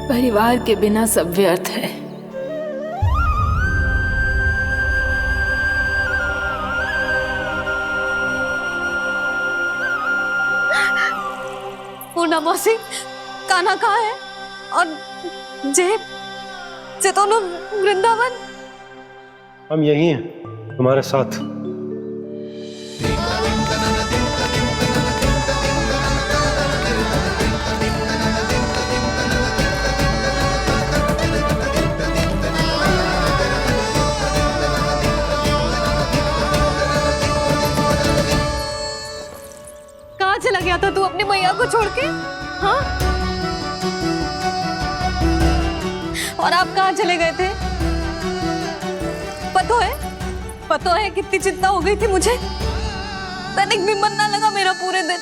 परिवार के बिना सब व्यर्थ है। पूर्णा मौसी, कान्हा कहाँ है? और जे दोनों वृंदावन? हम यही हैं, तुम्हारे साथ। कहाँ चला गया था तू अपनी मैया को छोड़ के? हाँ? और आप कहाँ चले गए थे? पता है कितनी चिंता हो गई थी मुझे। तनिक भी मन ना लगा मेरा पूरे दिन।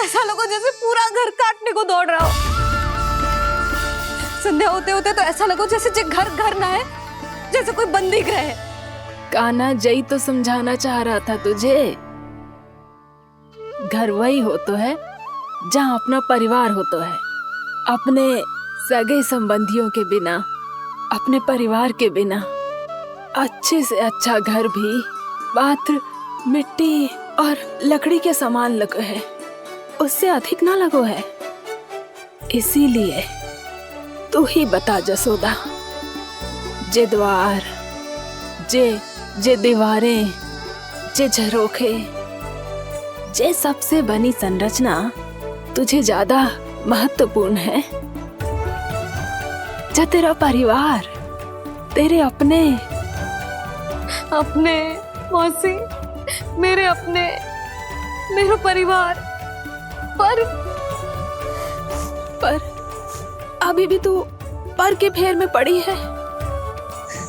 ऐसा लगा जैसे पूरा घर काटने को दौड़ रहा हो। संध्या होते होते तो ऐसा लगा जैसे घर ना है, जैसे कोई बंदी गृह है। कान्हा, जय तो समझाना चाह रहा था तुझे। घर वही हो तो है जहाँ अपना परिवार हो तो है। अपने सगे संबंधियों के बिना, अपने परिवार के बिना अच्छे से अच्छा घर भी मात्र मिट्टी और लकड़ी के समान लगो है, उससे अधिक ना लगो है। इसीलिए तू ही बता जसोदा, जे द्वार, जे दीवारें, जे झरोखे, जे सबसे बनी संरचना तुझे ज्यादा महत्वपूर्ण है? जा तेरा परिवार, तेरे अपने मौसी, मेरे अपने, मेरा परिवार। पर अभी भी तू पर के फेर में पड़ी है।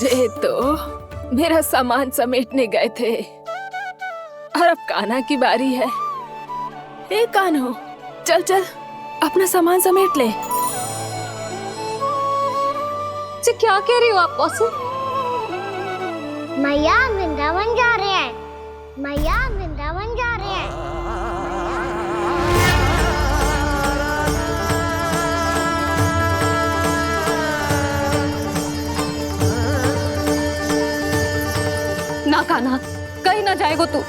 जे तो मेरा सामान समेटने गए थे और अब कान्हा की बारी है। ए कान्हो, चल चल अपना सामान समेट ले। जी क्या कह रही हो आप मौसी? मैया वृंदावन जा रहे हैं, मैया वृंदावन जा रहे हैं। ना कान्हा, कहीं ना जाएगो तू।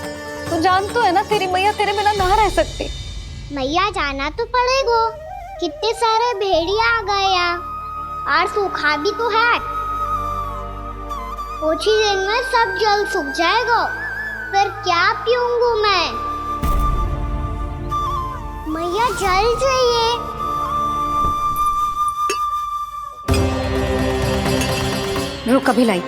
तू जान तो है ना तेरी मैया तेरे बिना ना रह सकती। मैया जाना तो पड़ेगा, कितने सारे भेड़िया आ गए यहाँ, और सूखा भी तो है। कुछ ही दिन में सब जल सूख जाएगा, फिर क्या पीऊंगा मैं? मैया जल चाहिए। रुक अभी लाई।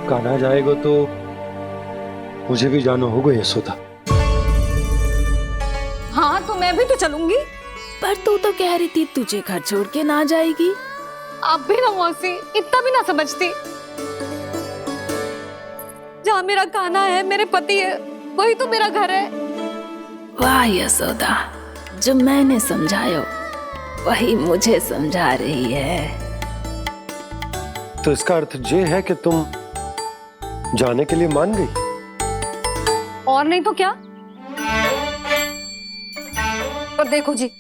कान्हा जाएगा तो मुझे भी जाना होगा यशोदा। हाँ तो मैं भी तो चलूंगी। पर तू तो कह रही थी तुझे घर छोड़ के ना जाएगी। आप भी ना मौसी, इतना भी ना समझती। जहाँ मेरा कान्हा है, मेरे पति है, वही तो मेरा घर है। वाह यशोदा, जो मैंने समझायो वही मुझे समझा रही है। तो इसका अर्थ ये है कि तुम जाने के लिए मान गई? और नहीं तो क्या। और देखो जी,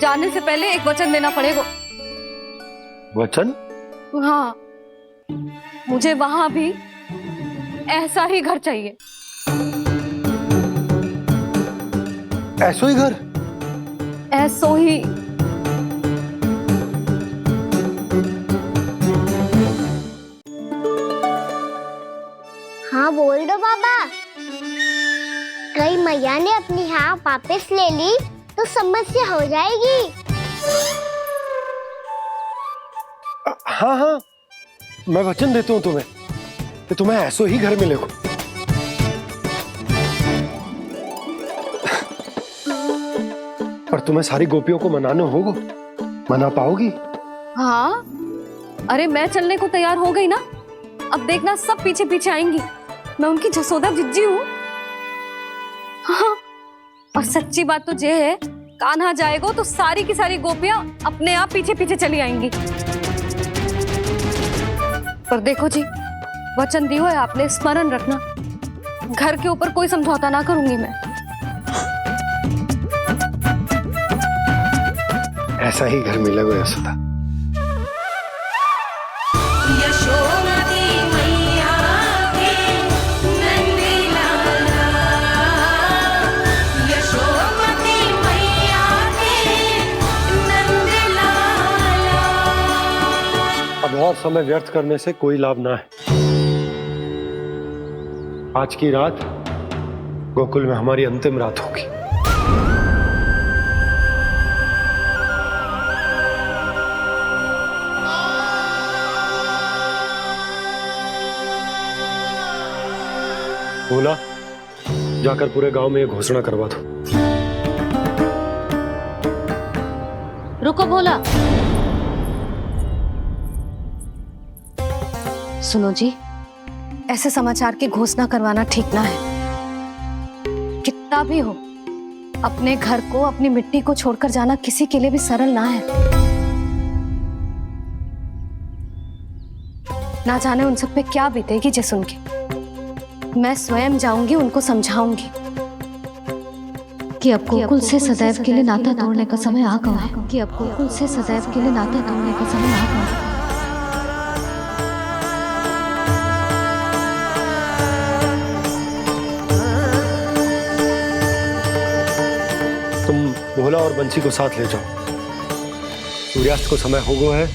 जाने से पहले एक वचन देना पड़ेगा। वचन? हाँ, मुझे वहां भी ऐसा ही घर चाहिए। ऐसो ही घर? ऐसो ही। हाँ बोल दो बाबा। कहीं मैया ने अपनी हाँ वापस ले ली तो समस्या हो जाएगी। हाँ हाँ, मैं वचन देता हूँ तुम्हें कि तुम्हें ऐसो ही घर मिलेगा। पर तुम्हें सारी गोपियों को मनाना होगा। मना पाओगी? हाँ, अरे मैं चलने को तैयार हो गई ना। अब देखना सब पीछे पीछे आएंगी। मैं उनकी जसोदा जिज्जी हूँ। हाँ, और सच्ची बात तो ये है, कान्हा जाएगा तो सारी की सारी गोपियां अपने आप पीछे पीछे चली आएंगी। पर देखो जी, वचन दियो है आपने, स्मरण रखना, घर के ऊपर कोई समझौता ना करूंगी मैं। ऐसा ही घर मिलेगा यशोदा। अब और समय व्यर्थ करने से कोई लाभ ना है। आज की रात गोकुल में हमारी अंतिम रात होगी। बोला, जाकर पूरे गांव में ये घोषणा करवा दो। रुको भोला। सुनो जी, ऐसे समाचार की घोषणा करवाना ठीक ना है। कितना भी हो, अपने घर को, अपनी मिट्टी को छोड़कर जाना किसी के लिए भी सरल ना है। ना जाने उन सब पे क्या बीतेगी जे सुन के। मैं स्वयं जाऊंगी, उनको समझाऊंगी कि अब गोकुल से सदैव के लिए नाता तोड़ने का समय आ गया है। कि अब गोकुल से सदैव के लिए नाता तोड़ने का समय आ गया है। तुम भोला और बंसी को साथ ले जाओ। सूर्यास्त को समय हो गया है,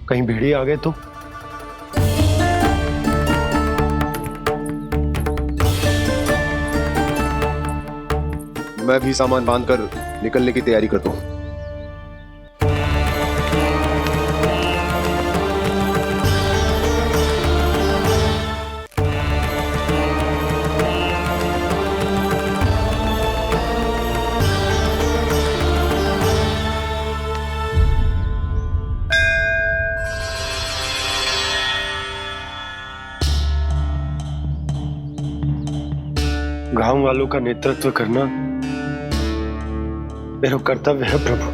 कहीं भेड़िए आ गए तो। मैं भी सामान बांधकर निकलने की तैयारी करता हूँ। गांव वालों का नेतृत्व करना मेरा कर्तव्य है प्रभु,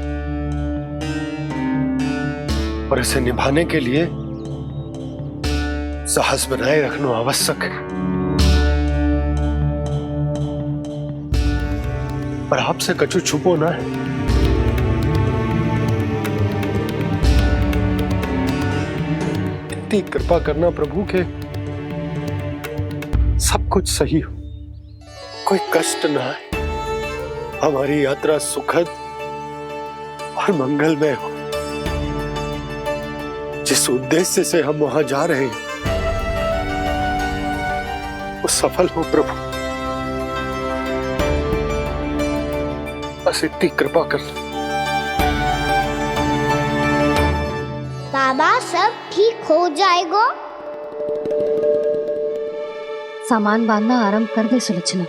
और इसे निभाने के लिए साहस बनाए रखना आवश्यक है। पर आपसे कछु छुपो ना है। इतनी कृपा करना प्रभु के सब कुछ सही हो, कोई कष्ट ना है, हमारी यात्रा सुखद और मंगलमय हो। जिस उद्देश्य से हम वहां जा रहे हैं वो सफल हो प्रभु, बस इतनी कृपा कर। बाबा सब ठीक हो जाएगा। सामान बांधना आरंभ कर दे सुलोचना।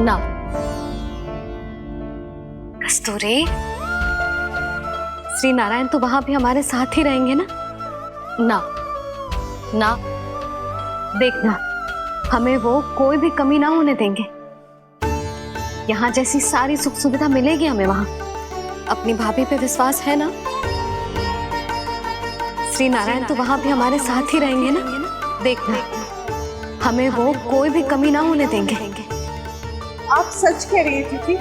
ना कस्तूरी, श्री नारायण तो वहां भी हमारे साथ ही रहेंगे ना? ना ना, देखना, हमें वो कोई भी कमी ना होने देंगे। यहाँ जैसी सारी सुख सुविधा मिलेगी हमें वहां। अपनी भाभी पे विश्वास है ना? श्री नारायण तो वहां भी हमारे साथ ही रहेंगे ना? देखना, हमें वो कोई भी कमी ना होने देंगे। आप सच कह रही थी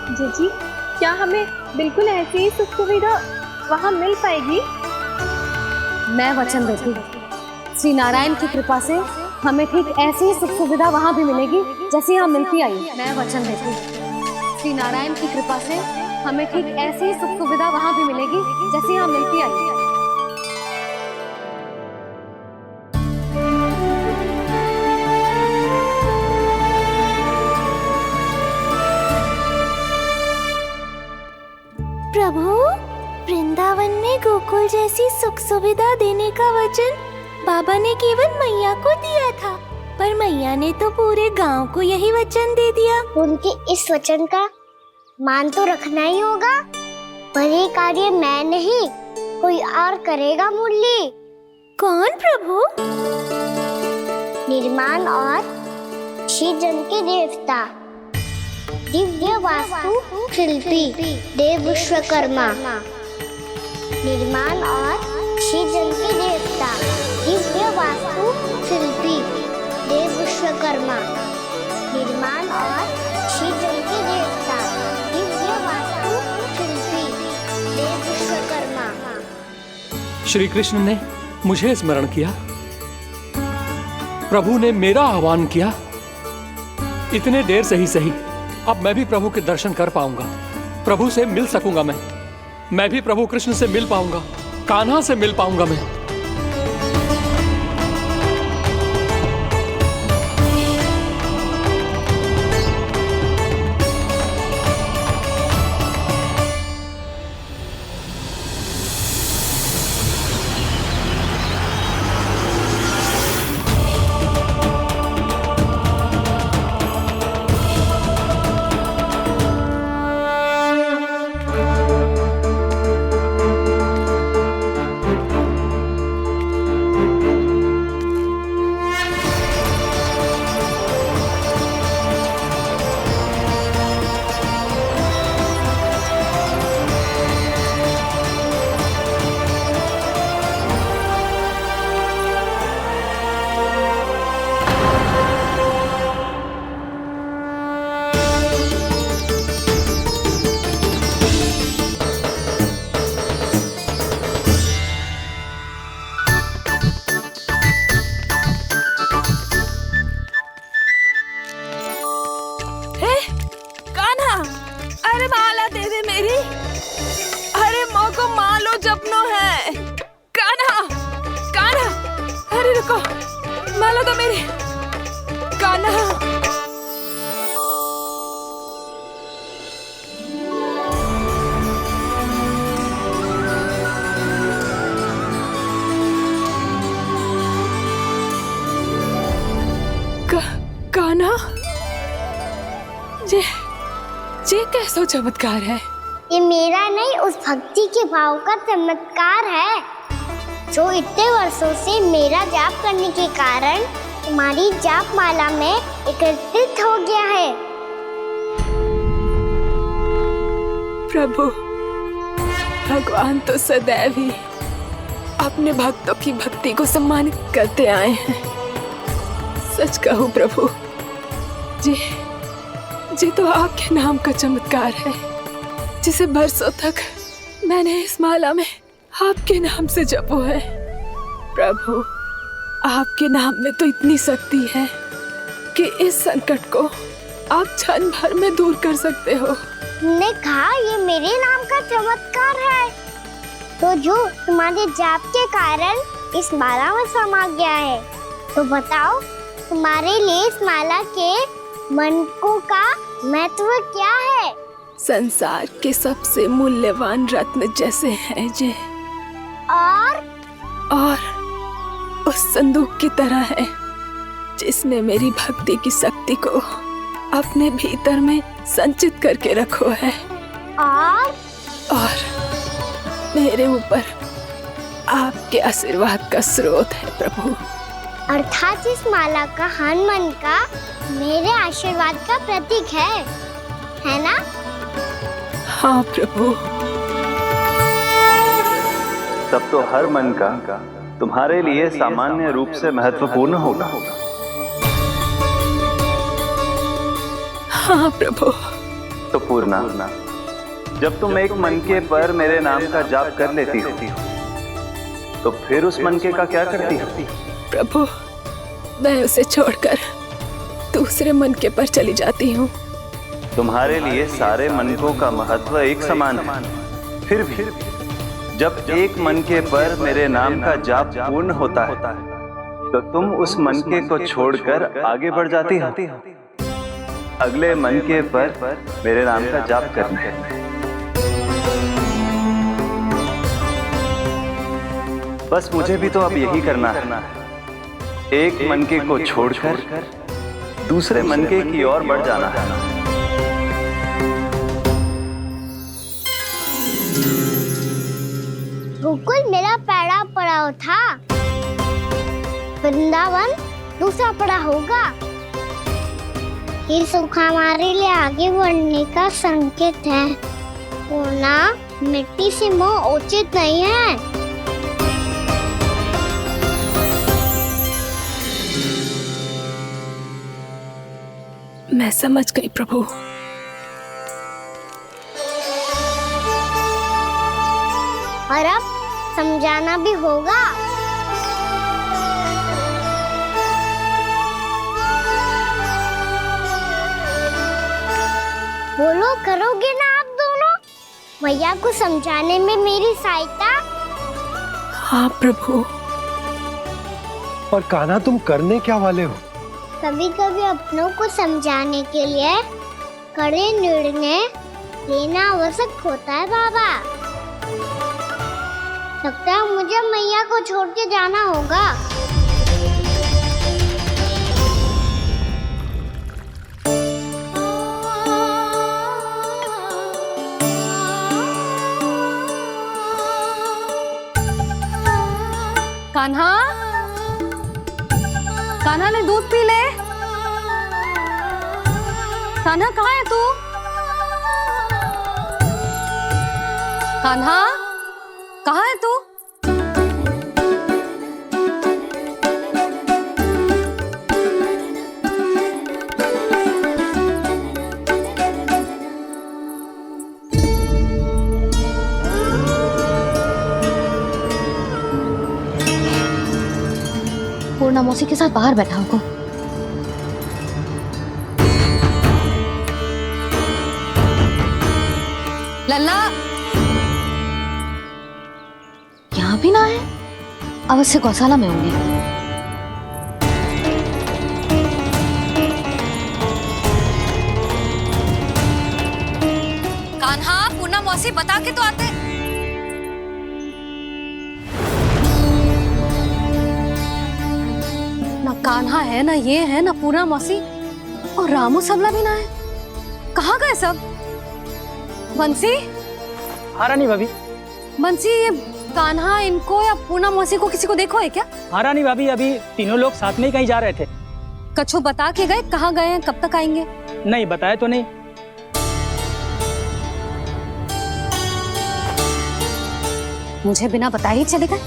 जीजी, क्या हमें बिल्कुल ऐसी ही सुख सुविधा वहाँ मिल पाएगी? मैं वचन देती हूँ, श्री नारायण की कृपा से हमें ठीक ऐसी ही सुख सुविधा वहाँ भी मिलेगी जैसी यहाँ मिलती आई। मैं वचन देती हूँ, श्री नारायण की कृपा से हमें ठीक ऐसी ही सुख सुविधा वहाँ भी मिलेगी जैसी यहाँ मिलती आई। प्रभु, वृंदावन में गोकुल जैसी सुख सुविधा देने का वचन बाबा ने केवल मैया को दिया था, पर मैया ने तो पूरे गांव को यही वचन दे दिया। उनके इस वचन का मान तो रखना ही होगा, पर ये कार्य मैं नहीं कोई और करेगा मुरली। कौन प्रभु? निर्माण और सृजन के देवता, दिव्य वास्तु शिल्पी देव विश्वकर्मा। निर्माण और सृजन के देवता, दिव्य वास्तु शिल्पी देव विश्वकर्मा। निर्माण और सृजन के देवता, दिव्य वास्तु शिल्पी देव विश्वकर्मा। श्री कृष्ण ने मुझे स्मरण किया, प्रभु ने मेरा आह्वान किया। इतने देर से ही सही, अब मैं भी प्रभु के दर्शन कर पाऊंगा, प्रभु से मिल सकूंगा। मैं भी प्रभु कृष्ण से मिल पाऊंगा, कान्हा से मिल पाऊंगा मैं। माला तो मेरी कान्हा। कान्हा, ये कैसा चमत्कार है? ये मेरा नहीं, उस भक्ति के भाव का चमत्कार है जो इतने वर्षों से मेरा जाप करने के कारण तुम्हारी जाप माला में एकत्रित हो गया है। प्रभु, भगवान तो सदैव ही अपने भक्तों की भक्ति को सम्मानित करते आए हैं। सच कहूं प्रभु, जी तो आपके नाम का चमत्कार है, जिसे बरसों तक मैंने इस माला में आपके नाम से जपो है। प्रभु, आपके नाम में तो इतनी शक्ति है कि इस संकट को आप क्षण भर में दूर कर सकते हो। तुमने कहा ये मेरे नाम का चमत्कार है, तो जो तुम्हारे जाप के कारण इस माला में समा गया है, तो बताओ तुम्हारे लिए इस माला के मनकों का महत्व क्या है? संसार के सबसे मूल्यवान रत्न जैसे हैं जे, और उस संदूक की तरह है जिसने मेरी भक्ति की शक्ति को अपने भीतर में संचित करके रखो है। और मेरे ऊपर आपके आशीर्वाद का स्रोत है प्रभु। अर्थात इस माला का हनुमान का मेरे आशीर्वाद का प्रतीक है ना? हाँ प्रभु। तब तो हर मन का तुम्हारे लिए सामान्य रूप से महत्वपूर्ण होगा। हाँ प्रभु। तो पूर्णा, जब तुम एक मनके पर मेरे नाम का जाप कर लेती हो, तो फिर उस मनके का क्या करती हो? प्रभु, मैं उसे छोड़कर दूसरे मनके पर चली जाती हूँ। तुम्हारे लिए सारे मनकों का महत्व एक समान है, फिर भी जब एक मनके पर मेरे नाम का जाप पूर्ण होता है, तो तुम उस मनके को छोड़कर आगे बढ़ जाती हो अगले मनके पर मेरे नाम का जाप करने। बस मुझे भी तो अब यही करना है। एक मनके को छोड़कर दूसरे मनके की ओर बढ़ जाना है। गोकुल मेरा पहला पड़ाव था, वृंदावन दूसरा पड़ा होगा। ये सुख हमारे लिए आगे बढ़ने का संकेत है। सोना मिट्टी से मोह उचित नहीं है। मैं समझ गई प्रभु। और अब समझाना भी होगा। बोलो, करोगे ना आप दोनों? भैया को समझाने में मेरी सहायता। हाँ प्रभु। और कान्हा, तुम करने क्या वाले हो? कभी कभी अपनों को समझाने के लिए कड़े निर्णय लेना आवश्यक होता है बाबा। लगता है मुझे मैया को छोड़ के जाना होगा। कान्हा, कान्हा ने दूध पी ले। कान्हा कहाँ है तू? कान्हा कहाँ है तू? पूर्णा मौसी के साथ बाहर बैठा होगा। लल्ला यहाँ भी ना है। अवश्य गौशाला में होंगे। कान्हा, पूर्णा मौसी बता के तो आते। ना कान्हा है, ना ये है, ना पूर्णा मौसी, और रामू सबला भी ना है। कहाँ गए सब? बंसी? हाँ रानी भाभी। बंसी, ये कान्हा इनको या पूर्णा मौसी को किसी को देखो है क्या? हाँ रानी भाभी, अभी तीनों लोग साथ में ही कहीं जा रहे थे। कछु बता के गए कहाँ गए हैं, कब तक आएंगे? नहीं बताया तो नहीं। मुझे बिना बताए ही चले गए।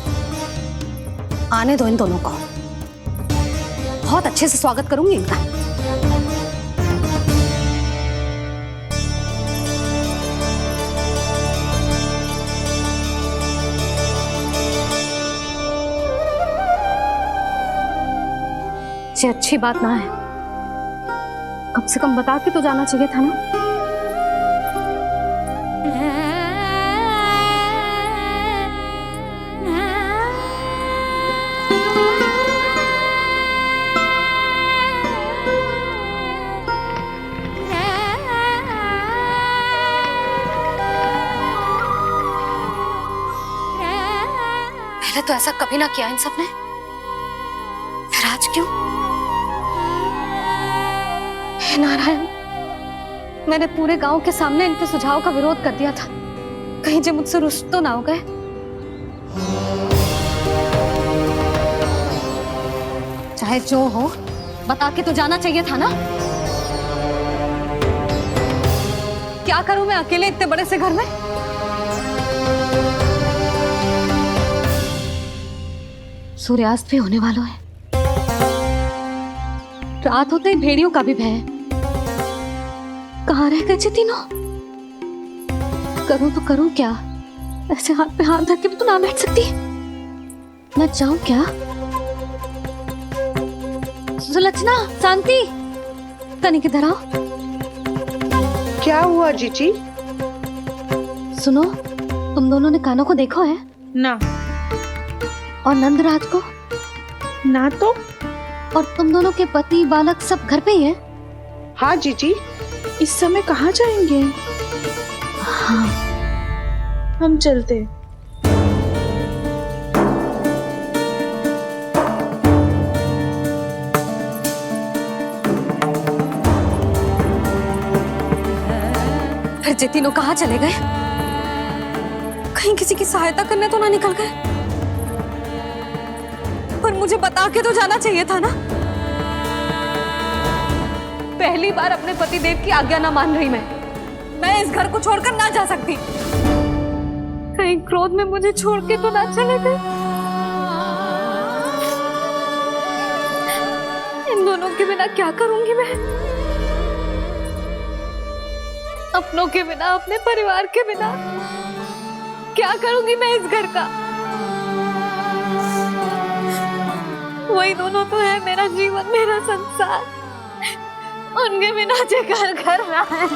आने दो इन दोनों को, बहुत अच्छे से स्वागत करूंगी इनका। ये अच्छी बात ना है। कम से कम बता के तो जाना चाहिए था ना। पहले तो ऐसा कभी ना किया इन सब ने, फिर आज क्यों? हे नारायण, मैंने पूरे गांव के सामने इनके सुझाव का विरोध कर दिया था। कहीं जो मुझसे रुष्ट तो ना हो गए। चाहे जो हो, बता के तो जाना चाहिए था ना। क्या करूं मैं अकेले इतने बड़े से घर में? सूर्यास्त भी होने वाला है। रात होते ही भेड़ियों का भी भय है। कहाँ रह गए थे तीनों? करूं तो करूं क्या? ऐसे हाथ पे हाथ धर के भी तो ना बैठ सकती। मैं जाऊं क्या? सुलक्षणा, शांति, तनिक इधर आओ। क्या हुआ जीजी? सुनो, तुम दोनों ने कान्हा को देखा है? ना। और नंदराज को? ना तो। और तुम दोनों के पति बालक सब घर पे ही है? हाँ जीजी, इस समय कहाँ जाएंगे? हाँ। हम चलते। फिर ये तीनों कहाँ चले गए? कहीं किसी की सहायता करने तो ना निकल गए? पर मुझे बता के तो जाना चाहिए था ना। पहली बार अपने पतिदेव की आज्ञा ना मान रही मैं इस घर को छोड़कर ना जा सकती। कहीं क्रोध में मुझे छोड़ के तो ना चले गए। इन दोनों के बिना क्या करूंगी मैं? अपनों के बिना, अपने परिवार के बिना क्या करूंगी मैं इस घर का? वही दोनों तो है मेरा जीवन, मेरा संसार। उनके बिना जो घर घर रहा है।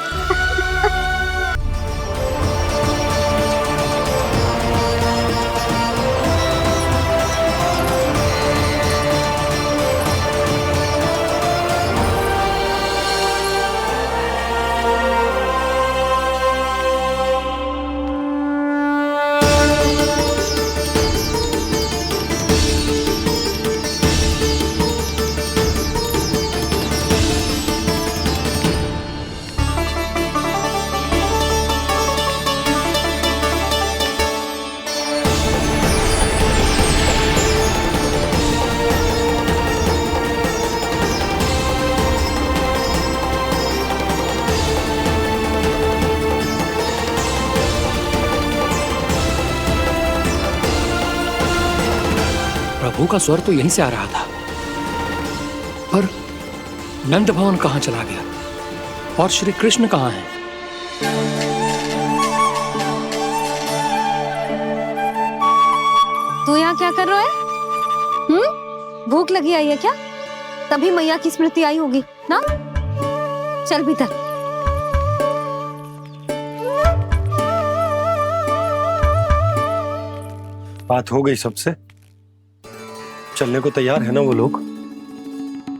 प्रभु का स्वर तो यहीं से आ रहा था, पर नंद भवन कहां चला गया और श्री कृष्ण कहां हैं? तू यहाँ क्या कर रहा है? भूख लगी आई है क्या? तभी मैया की स्मृति आई होगी ना? चल भीतर। बात हो गई सबसे? चलने को तैयार है ना वो लोग?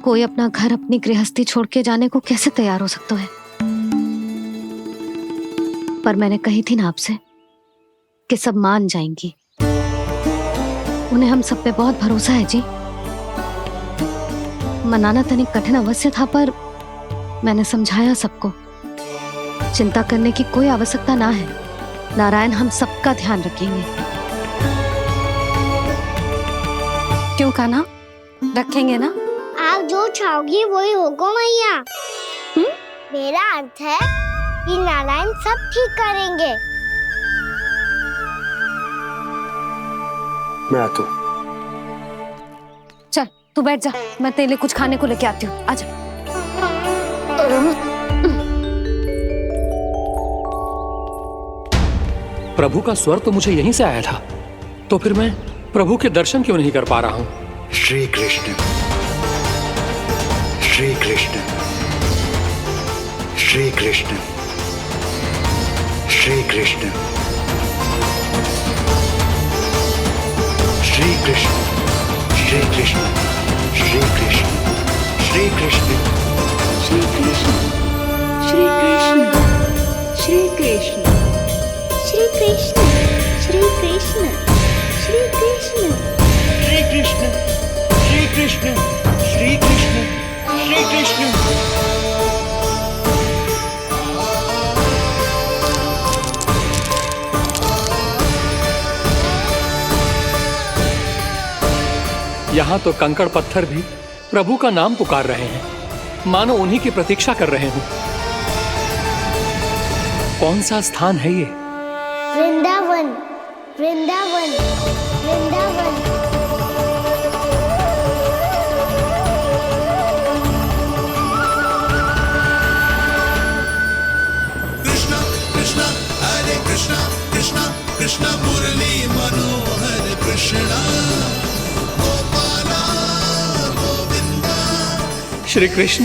कोई अपना घर, अपनी गृहस्थी छोड़ के जाने को कैसे तैयार हो सकता है? पर मैंने कही थी ना आपसे कि सब मान जाएंगी। उन्हें हम सब पे बहुत भरोसा है जी। मनाना तनिक कठिन अवश्य था, पर मैंने समझाया सबको। चिंता करने की कोई आवश्यकता ना है। नारायण हम सबका ध्यान रखेंगे। क्यों कान्हा, रखेंगे ना? आप जो चाहोगी वही होगा मैया। मेरा अर्थ है कि नारायण सब ठीक करेंगे। मैं आता हूं। चल तू बैठ जा, मैं तेरे लिए कुछ खाने को लेके आती हूँ। आजा। प्रभु का स्वर तो मुझे यहीं से आया था, तो फिर मैं प्रभु के दर्शन क्यों नहीं कर पा रहा हूँ? श्री कृष्ण, श्री कृष्ण, श्री कृष्ण, श्री कृष्ण, श्री कृष्ण, श्री कृष्ण, श्री कृष्ण, श्री कृष्ण, श्री कृष्ण, श्री कृष्ण, श्री कृष्ण, श्री कृष्ण, श्री कृष्ण, श्री कृष्ण, श्री कृष्ण, श्री कृष्ण, श्री कृष्ण, श्री कृष्ण। यहाँ तो कंकड़ पत्थर भी प्रभु का नाम पुकार रहे हैं, मानो उन्हीं की प्रतीक्षा कर रहे हों। कौन सा स्थान है ये? वृंदावन, वृंदावन, वृंदावन। कृष्णा कृष्णा हरे कृष्णा, कृष्णा कृष्णा मुरली मनोहर कृष्णा, गोपाला गोविंदा। श्री कृष्ण,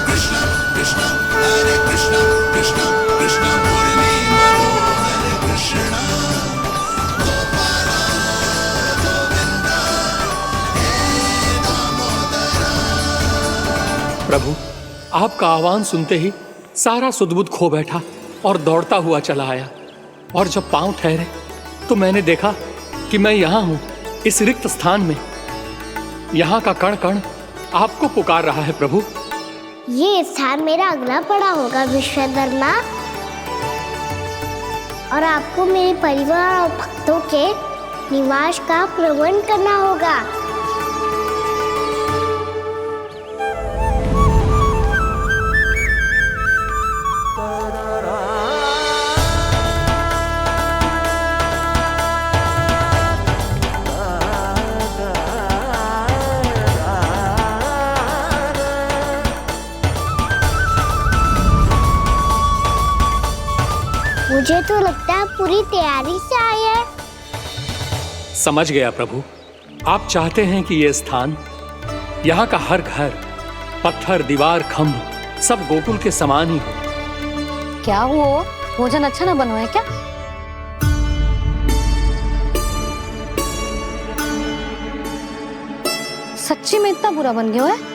कृष्णा कृष्णा हरे कृष्णा, कृष्णा कृष्णा मुरली मनोहर कृष्णा, गोपाला गोविंदा हे दामोदरा। प्रभु आपका आह्वान सुनते ही सारा सुध-बुध खो बैठा और दौड़ता हुआ चला आया, और जब पांव ठहरे तो मैंने देखा कि मैं यहाँ हूँ, इस रिक्त स्थान में। यहाँ का कण कण आपको पुकार रहा है प्रभु। ये स्थान मेरा अगला पड़ा होगा विश्वकर्मा, और आपको मेरे परिवार और भक्तों के निवास का प्रबंध करना होगा। मुझे तो लगता है पूरी तैयारी से आए हैं। समझ गया प्रभु, आप चाहते हैं कि यह स्थान, यहाँ का हर घर, पत्थर, दीवार, खम्भ सब गोकुल के समान ही हो। क्या वो भोजन अच्छा ना बनो है क्या? सच्ची में इतना बुरा बन गया है?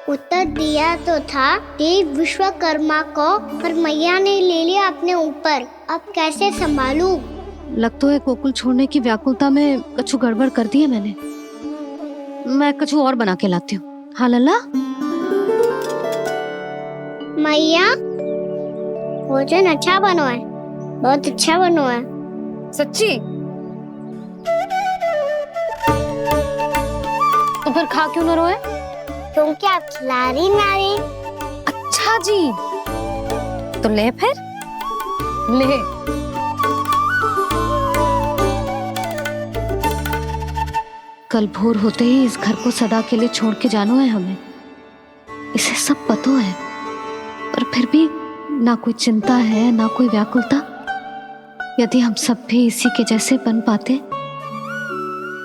उत्तर दिया तो था देव विश्वकर्मा को, पर मैया ने ले लिया अपने ऊपर। अब कैसे संभालूं? लगता है गोकुल छोड़ने की व्याकुलता में कछु गड़बड़ कर दी है मैंने। मैं कछु और बना के लाती हूँ। हाँ लल्ला? मैया, भोजन अच्छा बनो है, बहुत अच्छा बनो है। सच्ची? तो फिर खा क्यों न रोए? तुम क्या खिलाड़ी नारी? अच्छा जी, तो ले फिर ले। कल भोर होते ही इस घर को सदा के लिए छोड़ के जाना है हमें। इसे सब पता है, पर फिर भी ना कोई चिंता है ना कोई व्याकुलता। यदि हम सब भी इसी के जैसे बन पाते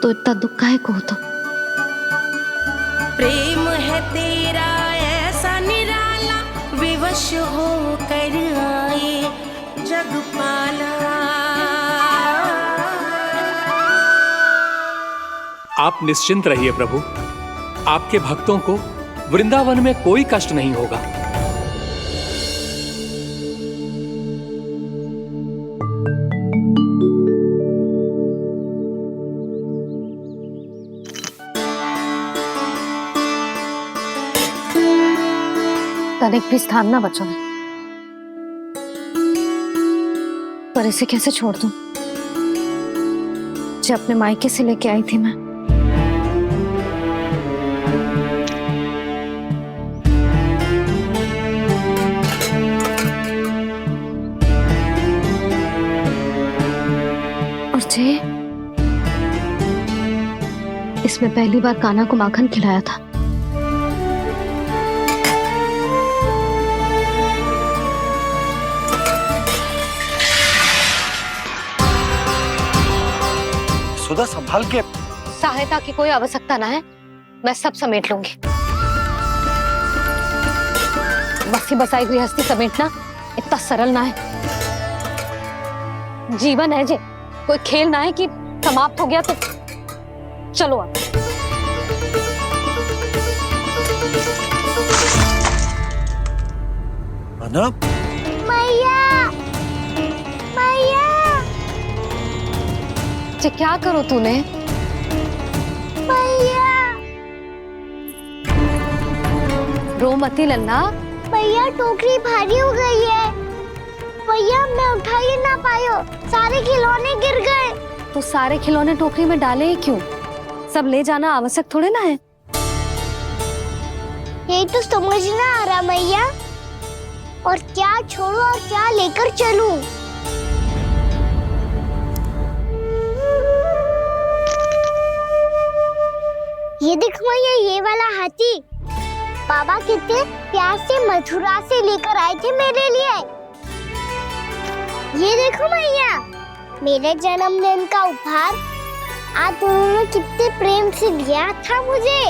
तो इतना दुख काहे को होता। प्रेम है तेरा ऐसा निराला, विवश हो कर आए जगपाला। आप निश्चिंत रहिए प्रभु, आपके भक्तों को वृंदावन में कोई कष्ट नहीं होगा। तनिक भी स्थान ना बचो है, पर इसे कैसे छोड़ दूं जो अपने मायके से लेके आई थी मैं। और जे इसमें पहली बार कान्हा को माखन खिलाया था। सुधा संभाल के। सहायता की कोई आवश्यकता ना है, मैं सब समेट लूंगी। बसी बसाई गृहस्थी समेटना इतना सरल ना है। जीवन है जे, कोई खेल ना है कि समाप्त हो गया तो चलो अब। अना? मैया, मैया, जे क्या करो तूने? मैया, रो मती लल्ला। भैया टोकरी भारी हो गई है। भैया मैं उठा ही ना पायो, सारे खिलौने गिर गए। तो सारे खिलौने टोकरी में डाले ही क्यों? सब ले जाना आवश्यक थोड़े ना है। यही तो समझ ना आ रहा मैया, और क्या छोड़ू और क्या लेकर चलूं? ये देख मैया, ये वाला हाथी बाबा कितने प्यार से मथुरा से लेकर आए थे मेरे लिए। ये देखो मैया, मेरे जन्मदिन का उपहार आप दोनों ने कितने प्रेम से दिया था मुझे।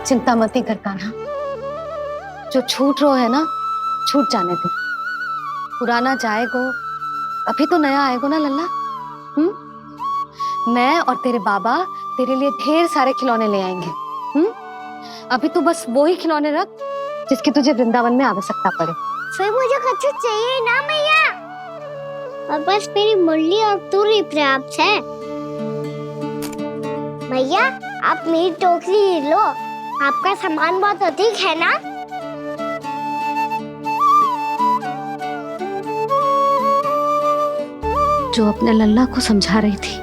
चिंता मत कर कान्हा, जो छूट रो है ना छूट जाने दे। पुराना जाएगो, अभी तो नया आएगो ना लल्ला। मैं और तेरे बाबा तेरे लिए ढेर सारे खिलौने ले आएंगे। अभी तू बस वो ही खिलौने रख जिसकी तुझे वृंदावन में आवश्यकता पड़े। फिर मुझे कच्चू चाहिए ना मैया। और बस मेरी मुरली और तुरी पर्याप्त है। भैया आप मेरी टोकरी लो, आपका सामान बहुत अधिक है ना। जो अपने लल्ला को समझा रही थी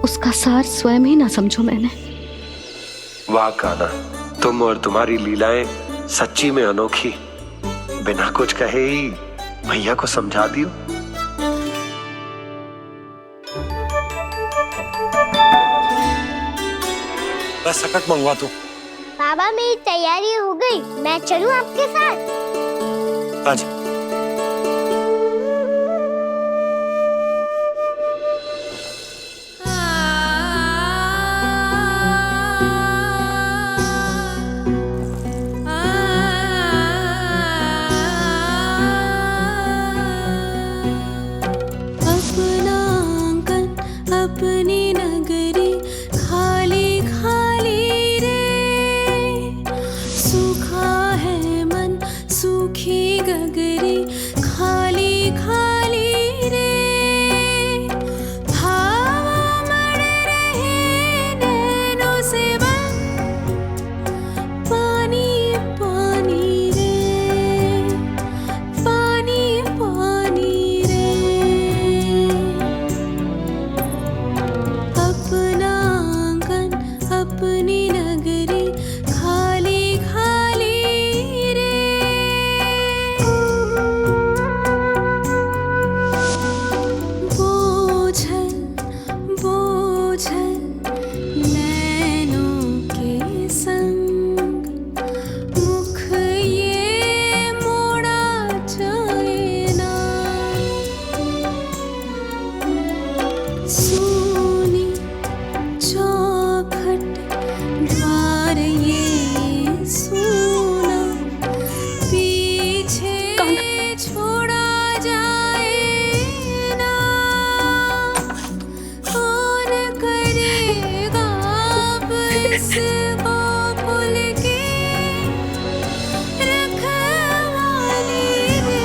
उसका सार स्वयं ही ना समझो मैंने। वाह कान्हा, तुम और तुम्हारी लीलाएं सच्ची में अनोखी। बिना कुछ कहे ही भैया को समझा दियो। बस सकट मंगवा दो। बाबा मेरी तैयारी हो गई, मैं चलूं आपके साथ? आजा। अपना आंगन अपनी नगरी खाली खाली रे, सूखा है मन सूखी गगरी खाली खाली रे, हवा मर रहे नैनों से बन पानी पानी रे, पानी पानी रे। अपना आंगन अपनी नगरी खाली खाली रे। बोझल बोझल नैनों के संग मुख ये मोड़ा जाए ना, सूनी चौखट द्वार ये सूना पीछे छोड़ा जाए ना, कौन करेगा अब इसको भूल के रखवाली रे।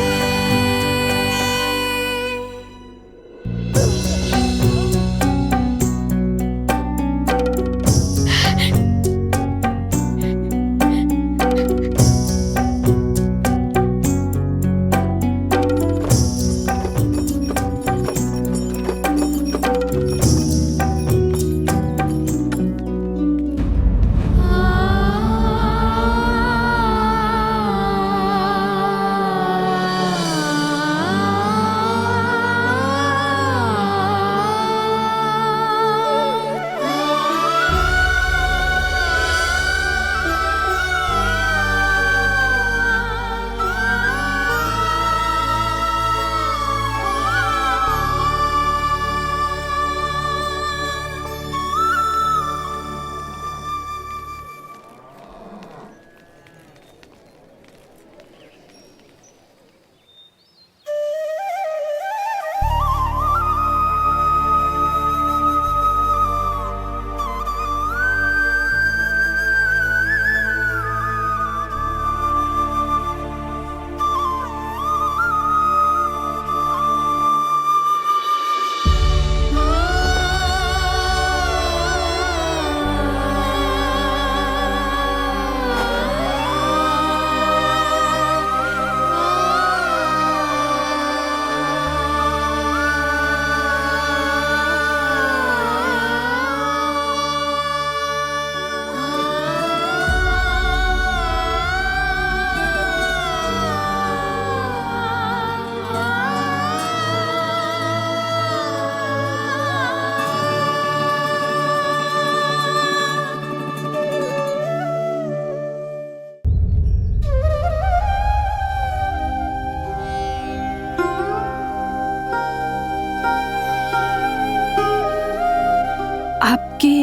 आपके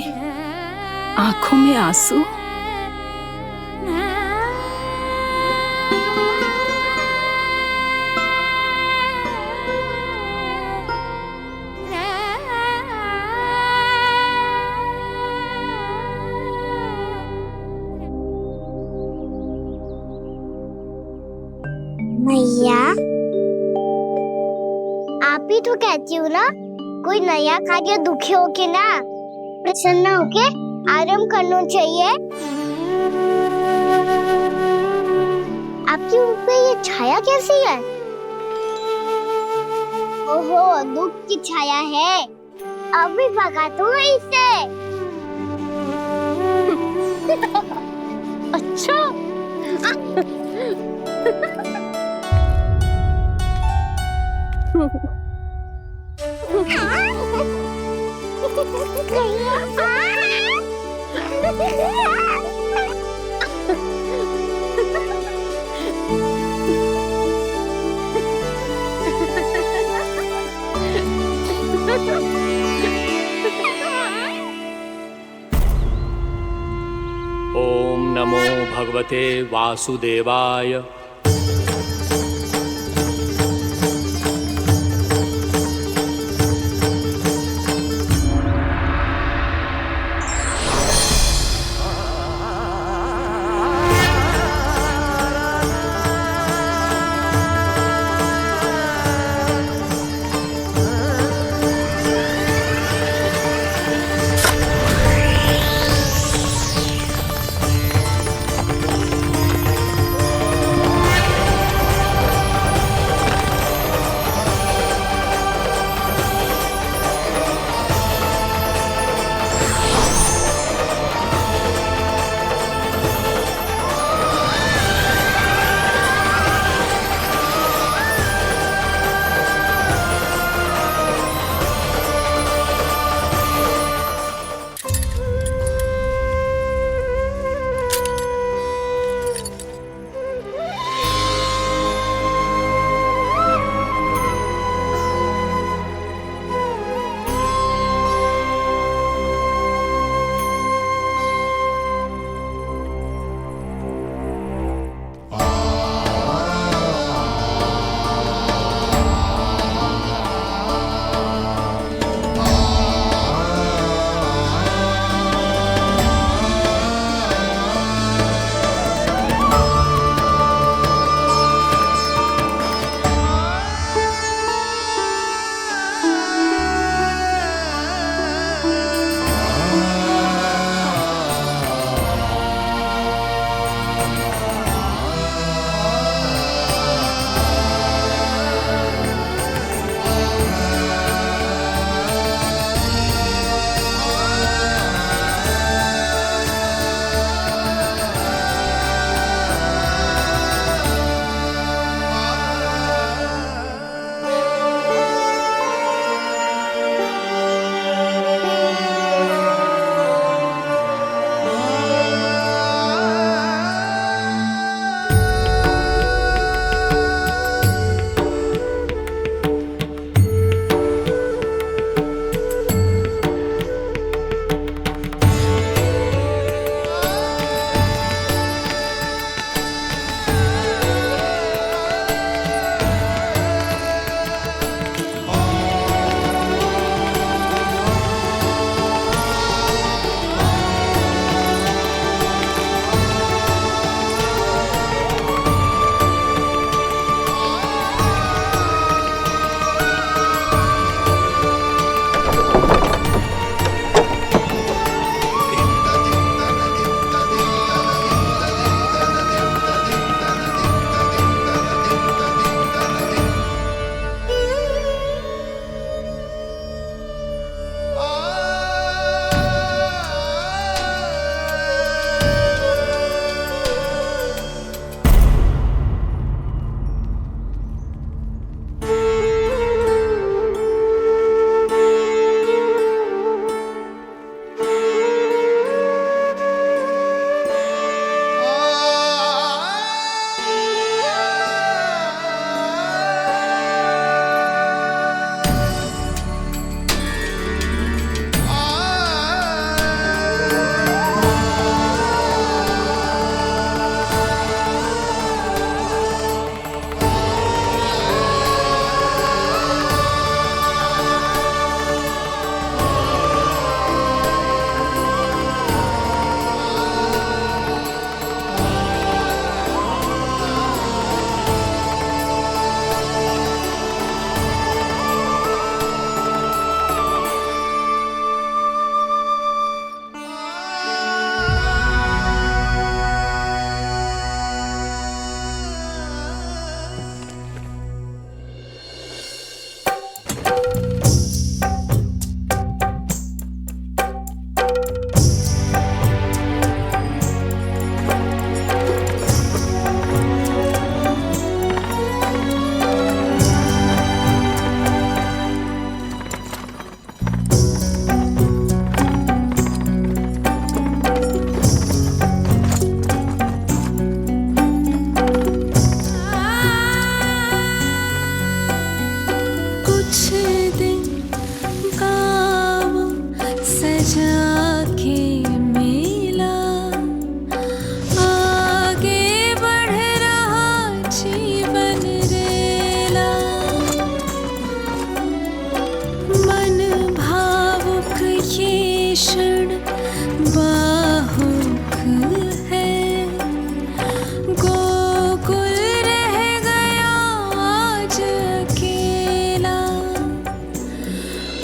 आंखों में आंसू? भैया आप ही तो कहती हो ना, कोई नया कार्य दुखी होके ना प्रसन्न होके आराम करना चाहिए। आपकी मुंह पे ये छाया कैसी है? ओहो, दुख की छाया है। अभी भगा दूं इसे। अच्छा। ओम नमो भगवते वासुदेवाय। कुछ दिन गाँव सजा के मेला आगे बढ़ रहा जीवन रेला। मन भावुक ये क्षण बाहुक है, गोकुल रह गया आज अकेला।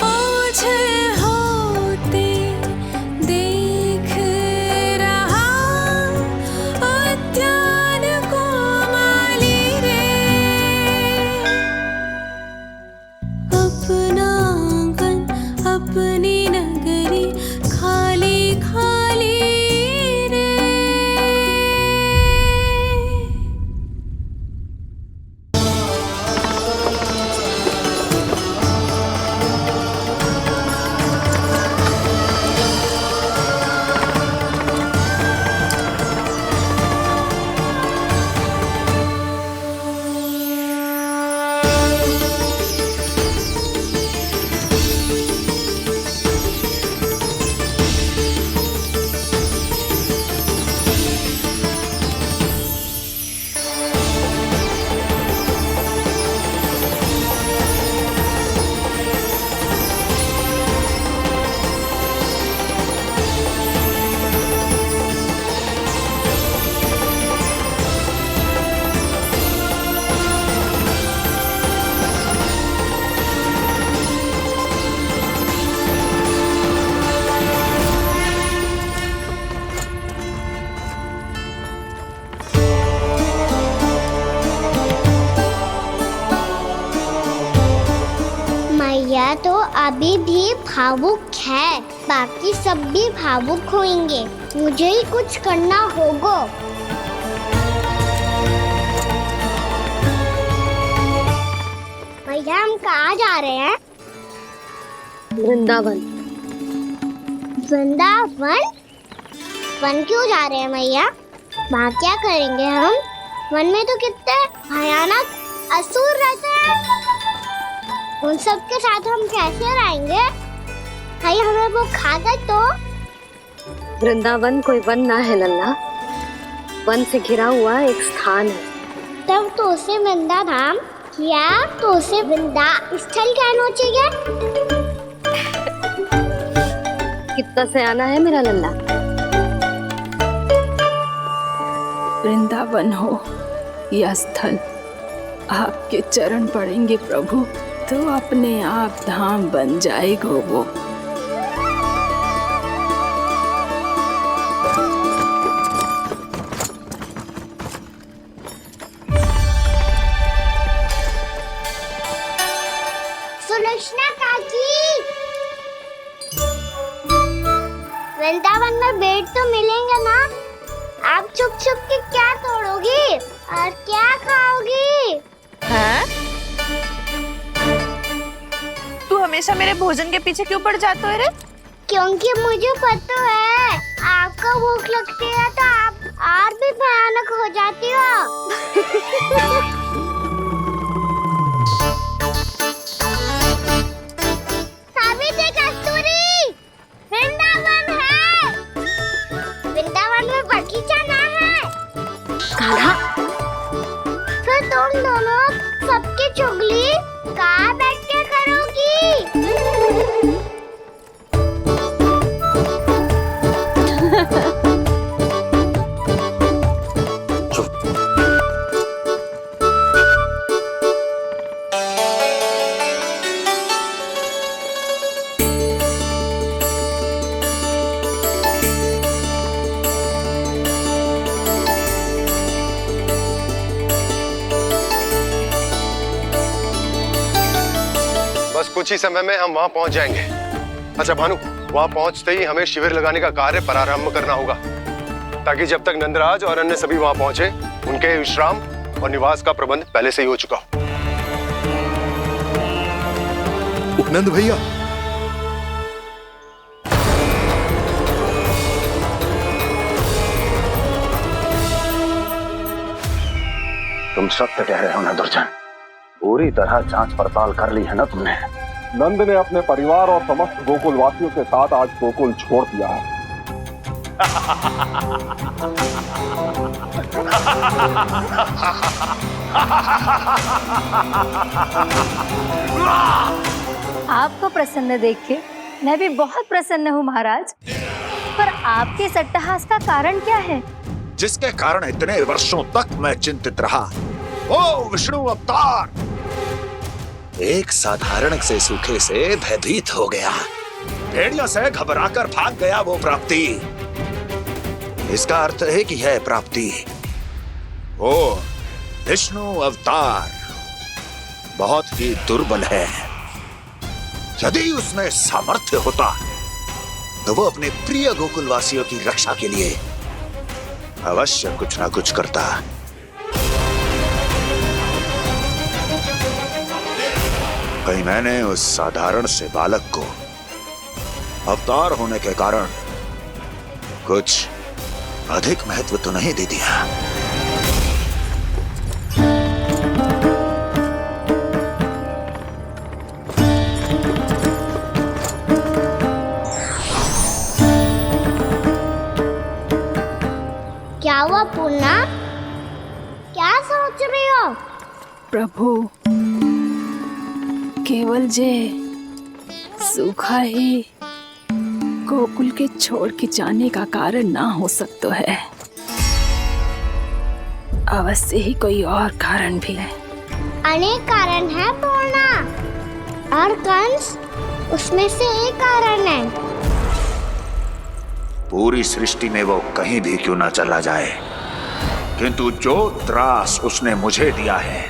ओझल होते देख रहा उद्यान को माली रे। अपना आंगन अपनी नगरी खाली खाली रे। मैया तो अभी भी भावुक है, बाकी सब भी भावुक होंगे। मुझे ही कुछ करना होगा। भैया हम कहाँ जा रहे हैं? वृंदावन। वृंदावन? वन क्यों जा रहे हैं मैया? वहाँ क्या करेंगे हम? वन में तो कितने भयानक असुर रहते हैं। उन सब के साथ हम कैसे रहेंगे? कहीं हमें वो खा गए तो? वृंदावन कोई वन ना है लल्ला, वन से घिरा हुआ एक स्थान है। तब तो उसे वृंदा धाम या तो उसे वृंदा स्थल कहना चाहिए। कितना सयाना है मेरा लल्ला। वृंदावन हो या स्थल, आपके चरण पड़ेंगे प्रभु तो अपने आप धाम बन जाएगा वो। सुलक्षणा काकी, वृंदावन में बेट तो मिलेंगे ना? आप छुप छुप के क्या तोड़ोगी और क्या खाओगी? हाँ? तू हमेशा मेरे भोजन के पीछे क्यों पड़ जाते हो रे? क्योंकि मुझे पता है आपको भूख लगती है तो आप और भी भयानक हो जाती हो। सावित्री, कस्तूरी, वृंदावन है। वृंदावन में बगीचा ना है। कान्हा, फिर तुम दोनों सबकी चुगली कहाँ बैठ के करोगी? बस कुछ ही समय में हम वहां पहुंच जाएंगे। अच्छा भानु, वहां पहुंचते ही हमें शिविर लगाने का कार्य प्रारंभ करना होगा, ताकि जब तक नंदराज और अन्य सभी वहां पहुंचे उनके विश्राम और निवास का प्रबंध पहले से ही हो चुका हो। उपनंद भैया, तुम सत्य कह रहे हो ना दुर्जन? पूरी तरह जांच पड़ताल कर ली है ना तुमने? नंद ने अपने परिवार और समस्त गोकुल वासियों के साथ आज गोकुल छोड़ दिया है। आपको प्रसन्न देख के मैं भी बहुत प्रसन्न हूँ महाराज। पर आपके इस अट्टहास का कारण क्या है? जिसके कारण इतने वर्षों तक मैं चिंतित रहा, वो विष्णु अवतार एक साधारण से सूखे से भयभीत हो गया, भेड़ियों से घबराकर भाग गया। वो प्राप्ति, इसका अर्थ है कि यह प्राप्ति, वो विष्णु अवतार बहुत ही दुर्बल है। यदि उसमें सामर्थ्य होता तो वो अपने प्रिय गोकुलवासियों की रक्षा के लिए अवश्य कुछ ना कुछ करता। कहीं मैंने उस साधारण से बालक को अवतार होने के कारण कुछ अधिक महत्व तो नहीं दे दिया। क्या हुआ पूर्णा? क्या सोच रही हो? प्रभु, केवल जे सूखा ही गोकुल के छोड़ के जाने का कारण ना हो सकता है, अवश्य ही कोई और कारण भी है। अनेक कारण है पूर्णा, और कंस उसमें से एक कारण है। पूरी सृष्टि में वो कहीं भी क्यों ना चला जाए, किंतु जो त्रास उसने मुझे दिया है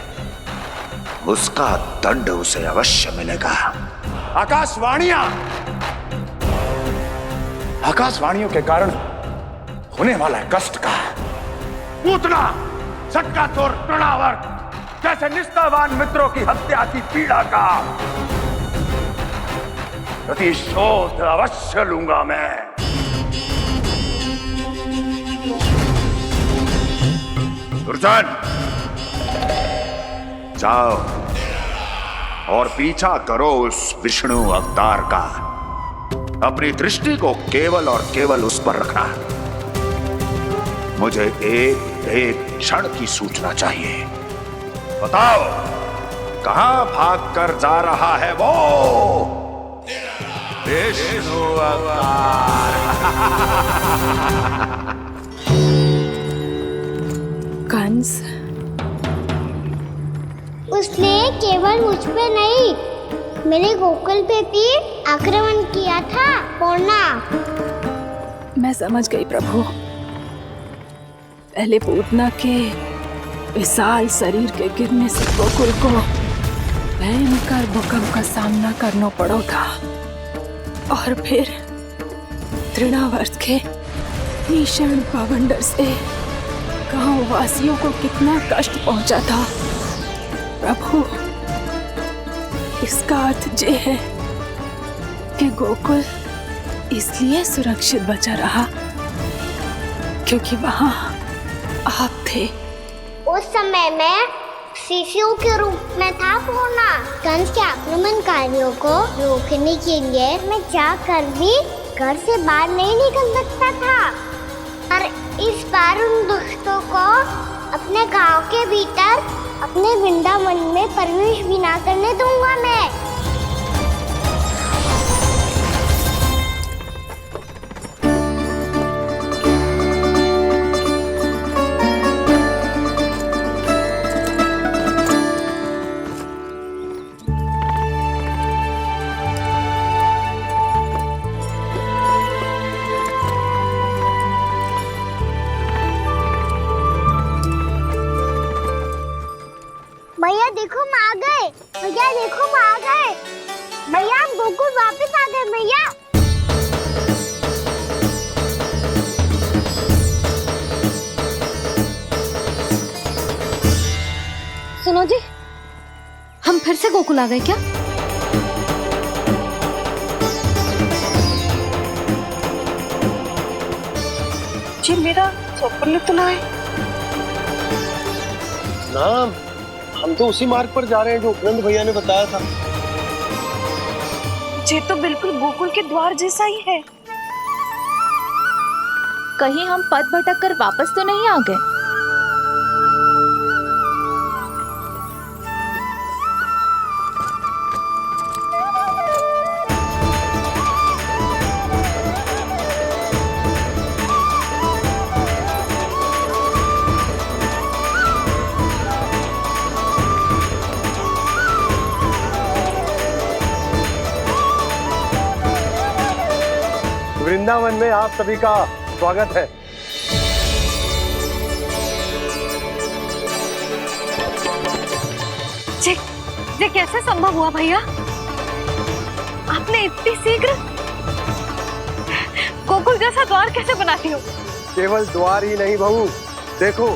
उसका दंड उसे अवश्य मिलेगा। आकाशवाणियों के कारण होने वाला कष्ट का, पूतना, सटकासुर, तृणावर्त जैसे निष्ठावान मित्रों की हत्या की पीड़ा का प्रतिशोध अवश्य लूंगा मैं। दुर्जन, जाओ और पीछा करो उस विष्णु अवतार का। अपनी दृष्टि को केवल और केवल उस पर रखना। मुझे एक क्षण की सूचना चाहिए। बताओ, कहां भागकर जा रहा है वो विष्णु अवतार? कंस, उसने केवल मुझ पे नहीं, मेरे गोकुल पे भी आक्रमण किया था पूर्णा। मैं समझ गई प्रभु। पहले पूतना के विशाल शरीर के गिरने से गोकुल को भयंकर भूकंप का सामना करना पड़ा था, और फिर तृणावर्त के भीषण पावंडर से गांव वासियों को कितना कष्ट पहुंचा था। प्रभु, इसका अर्थ ये है कि गोकुल इसलिए सुरक्षित बचा रहा क्योंकि वहां आप थे। उस समय मैं शिशु के रूप में था पूर्णा। कंस के आक्रमणकारियों को रोकने के लिए मैं जाकर भी घर से बाहर नहीं निकल सकता था, और इस बार उन दुष्टों को अपने गांव के भीतर, अपने वृंदावन में प्रवेश भी ना करने दूंगा मैं। भैया देखो हम आ गए, भैया देखो हम आ गए, भैया हम गोकुल वापस आ गए भैया। सुनो जी, हम फिर से गोकुल आ गए क्या? जी मेरा स्वप्न तो ना है। नाम हम तो उसी मार्ग पर जा रहे हैं जो उपनंद भैया ने बताया था। ये तो बिल्कुल गोकुल के द्वार जैसा ही है। कहीं हम पथ भटक कर वापस तो नहीं आ गए? वृंदावन में आप सभी का स्वागत है। ये कैसे संभव हुआ भैया? आपने इतनी शीघ्र गोकुल जैसा द्वार कैसे बनाती हो? केवल द्वार ही नहीं बहू, देखो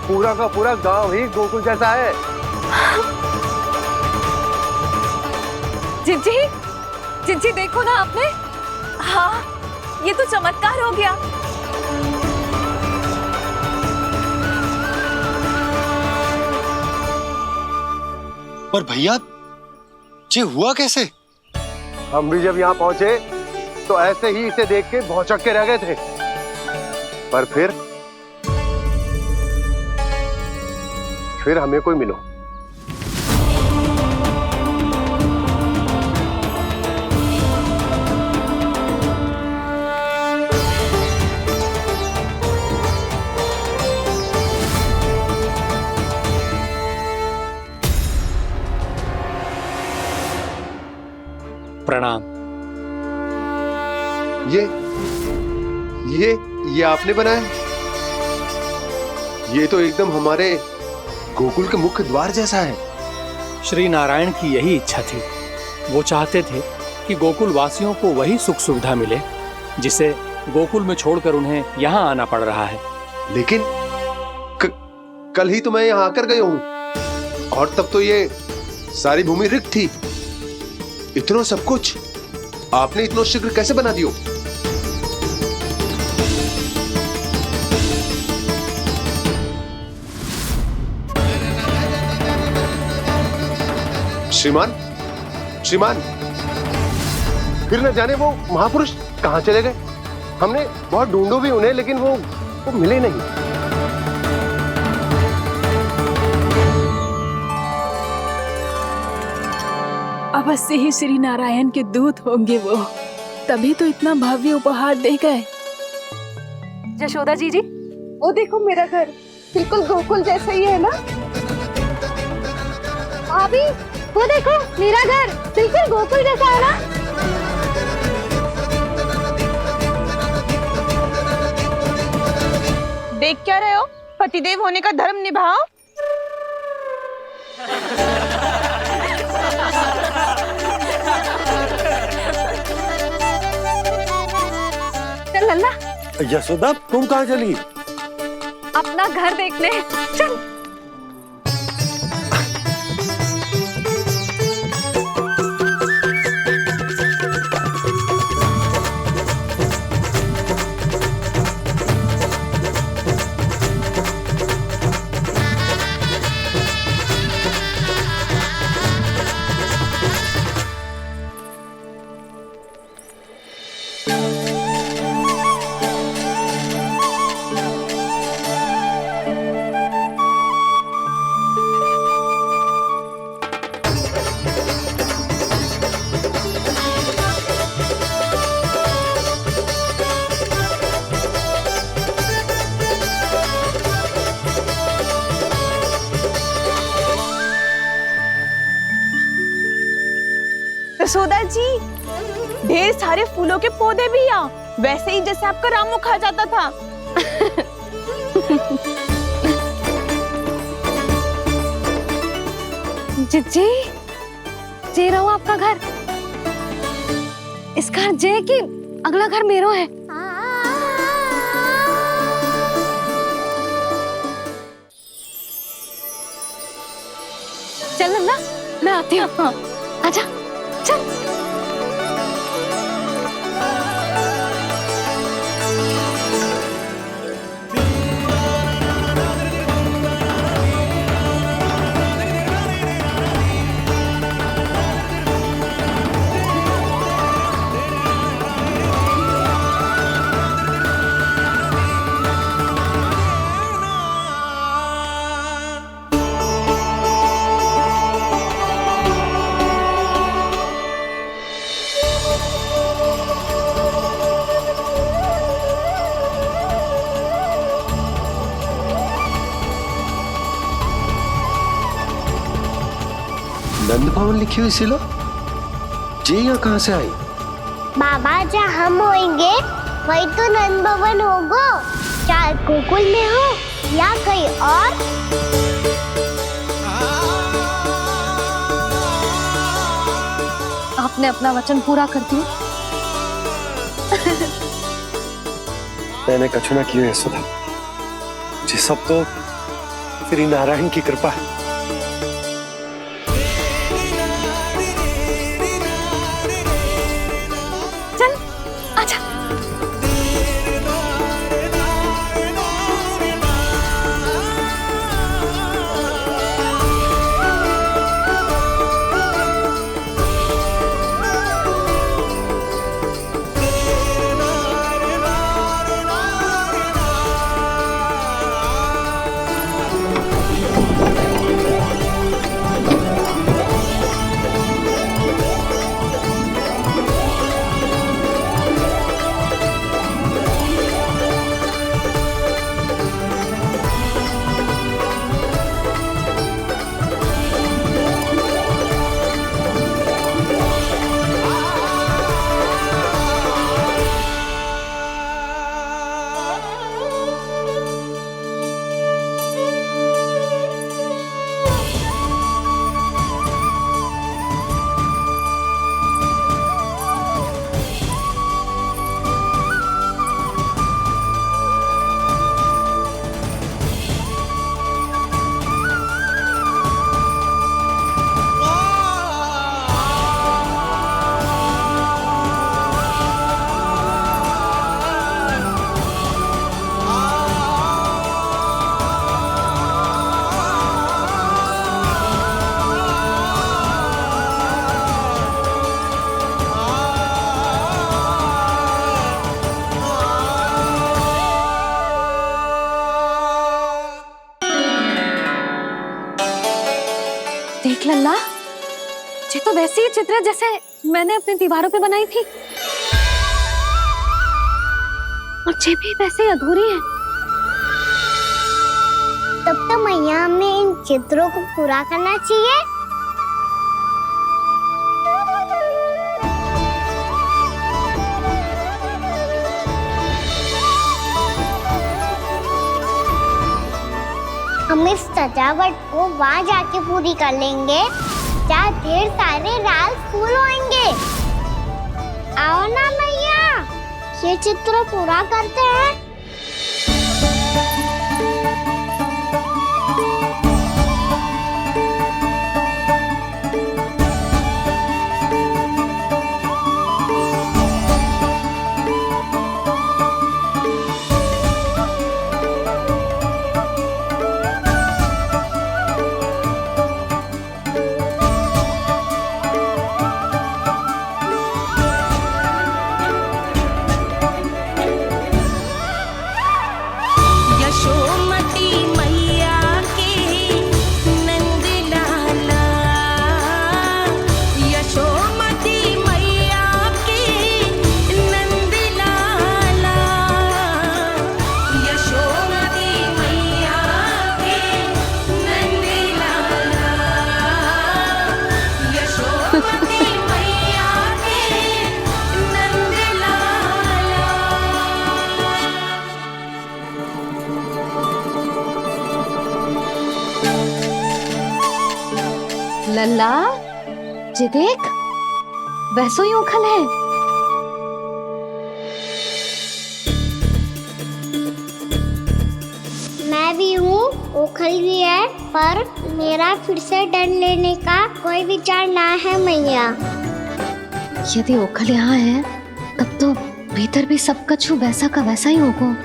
पूरा का पूरा गांव ही गोकुल जैसा है। जिज्जी, जिज्जी देखो ना आपने। हाँ, ये तो चमत्कार हो गया। पर भैया ये हुआ कैसे? हम भी जब यहाँ पहुंचे तो ऐसे ही इसे देख के भौचक के रह गए थे, पर फिर हमें कोई मिलो। प्रणाम। ये आपने बनाया? ये तो एकदम हमारे गोकुल के मुख्य द्वार जैसा है। श्री नारायण की यही इच्छा थी। वो चाहते थे कि गोकुल वासियों को वही सुख सुविधा मिले जिसे गोकुल में छोड़कर उन्हें यहाँ आना पड़ रहा है। लेकिन कल ही तो मैं यहाँ आकर गया हूँ और तब तो ये सारी भूमि रिक्त थी। इतना सब कुछ आपने इतना शीघ्र कैसे बना दियो? श्रीमान, फिर न जाने वो महापुरुष कहाँ चले गए। हमने बहुत ढूंढो भी उन्हें, लेकिन वो मिले नहीं। अवश्य ही श्री नारायण के दूत होंगे वो, तभी तो इतना भव्य उपहार दे गए। यशोदा जी, वो देखो मेरा घर बिल्कुल गोकुल जैसा ही है ना। भाभी, वो देखो मेरा घर बिल्कुल गोकुल जैसा है ना। देख क्या रहे हो? पतिदेव होने का धर्म निभाओ। चल लल्ला, यशोदा तुम कहाँ चली? अपना घर देखने चल। यशोदा जी, ढेर सारे फूलों के पौधे भी यहाँ, वैसे ही जैसे आपका रामू खा जाता था। जिज्जी, जे रहो आपका घर। इस घर जे की अगला घर मेरो है। चल लल्ला, मैं आती हूँ। हाँ, आजा, चल। नंद भवन लिखी हुई सिलो जी यहाँ कहाँ से आई? बाबा जहाँ हम होंगे वही तो नंद भवन होगा, चाहे गोकुल में हो या कहीं और। आपने अपना वचन पूरा कर दिया। मैंने कछु ना किया यशोदा, ये सब तो श्री नारायण की कृपा है। चल आजा। देख लल्ला, ये तो वैसी ही चित्र है जैसे मैंने अपनी दीवारों पे बनाई थी, और ये भी वैसे ही अधूरी है। तब तो मैया हमें इन चित्रों को पूरा करना चाहिए। हम इस सजावट को वहाँ जाके पूरी कर लेंगे जहाँ ढेर सारे लाल फूल होंगे। आओ ना मैया, ये चित्र पूरा करते हैं। लल्ला, ये देख, वैसो ही उखल है। मैं भी हूँ, उखल भी है, पर मेरा फिर से डर लेने का कोई विचार ना है मैया। यदि ओखल यहाँ है, तब तो भीतर भी सब कछु वैसा का वैसा ही होगा।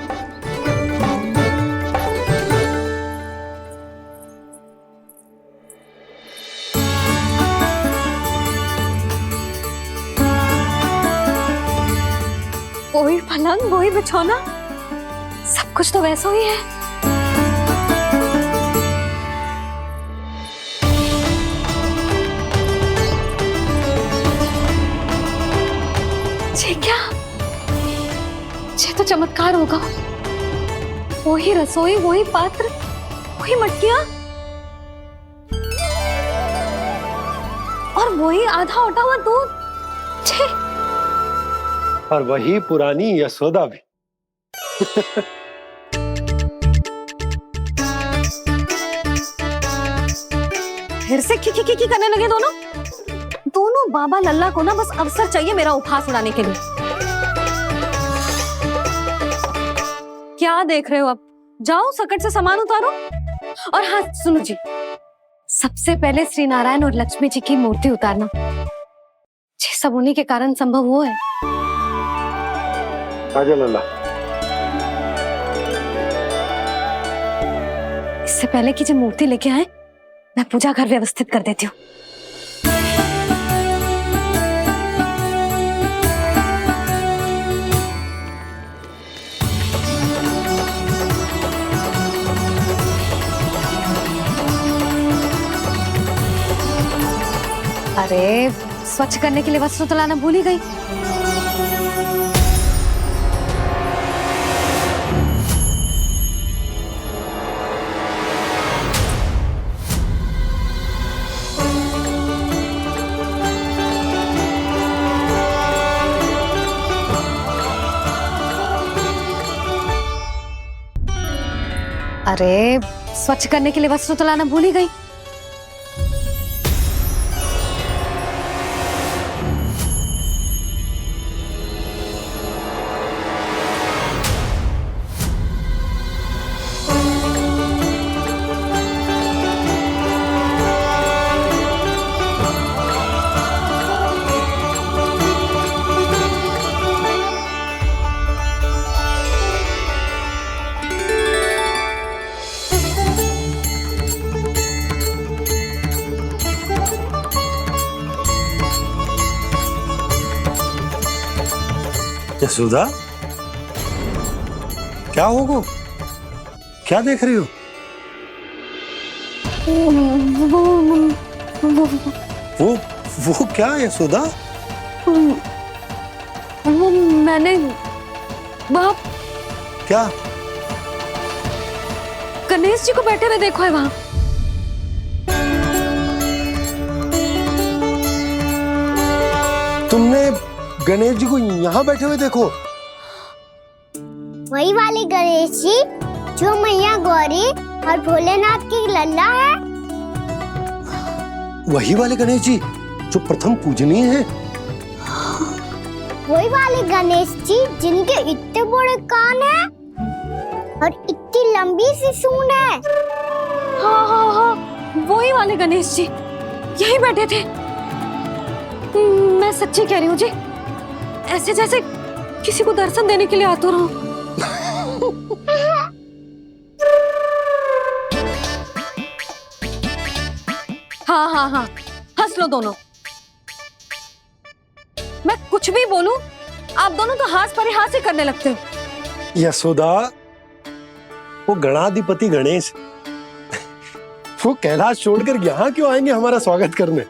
वही पलंग, वही बिछौना, सब कुछ तो वैसा ही है। ये क्या? ये तो चमत्कार होगा। वही रसोई, वही पात्र, वही मटकियां। वही आधा उठा हुआ दूध। छे। और वही पुरानी यशोदा भी। फिर से की करने लगे दोनों बाबा लल्ला को ना बस अवसर चाहिए मेरा उपहास उड़ाने के लिए। क्या देख रहे हो? अब जाओ सकट से सामान उतारो। और हाँ सुनो जी, सबसे पहले श्री नारायण और लक्ष्मी जी की मूर्ति उतारना। ये सब उन्हीं के कारण संभव हुआ है। आजा लल्ला। इससे पहले कि जो मूर्ति लेके आए, मैं पूजा घर व्यवस्थित कर देती हूँ। अरे स्वच्छ करने के लिए वस्त्र तो लाना भूल ही गई। अरे स्वच्छ करने के लिए वस्त्र तो लाना भूल ही गई। यशोदा, क्या होगा? क्या देख रही हो? वो क्या यशोदा? वो मैंने वहाँ क्या? गणेश जी को बैठे हुए देखो है वहाँ। तुमने गणेश जी को यहाँ बैठे हुए देखो? वही वाले गणेश जी जो मैया गौरी और भोलेनाथ की लल्ला है। वही वाले गणेश जी जो प्रथम पूजनीय हैं। वही वाले गणेश जी जिनके इतने बड़े कान हैं और इतनी लंबी सी सूंड है। हाँ हाँ हाँ, वही वाले गणेश जी यही बैठे थे। मैं सच्ची कह रही हूँ जी, ऐसे जैसे किसी को दर्शन देने के लिए आतुर हूँ। हाँ हाँ हाँ, हंस लो दोनों। मैं कुछ भी बोलूं, आप दोनों तो हाथ परिहास ही करने लगते हो। यशोदा, वो गणाधिपति गणेश वो कैलाश छोड़कर यहाँ क्यों आएंगे हमारा स्वागत करने?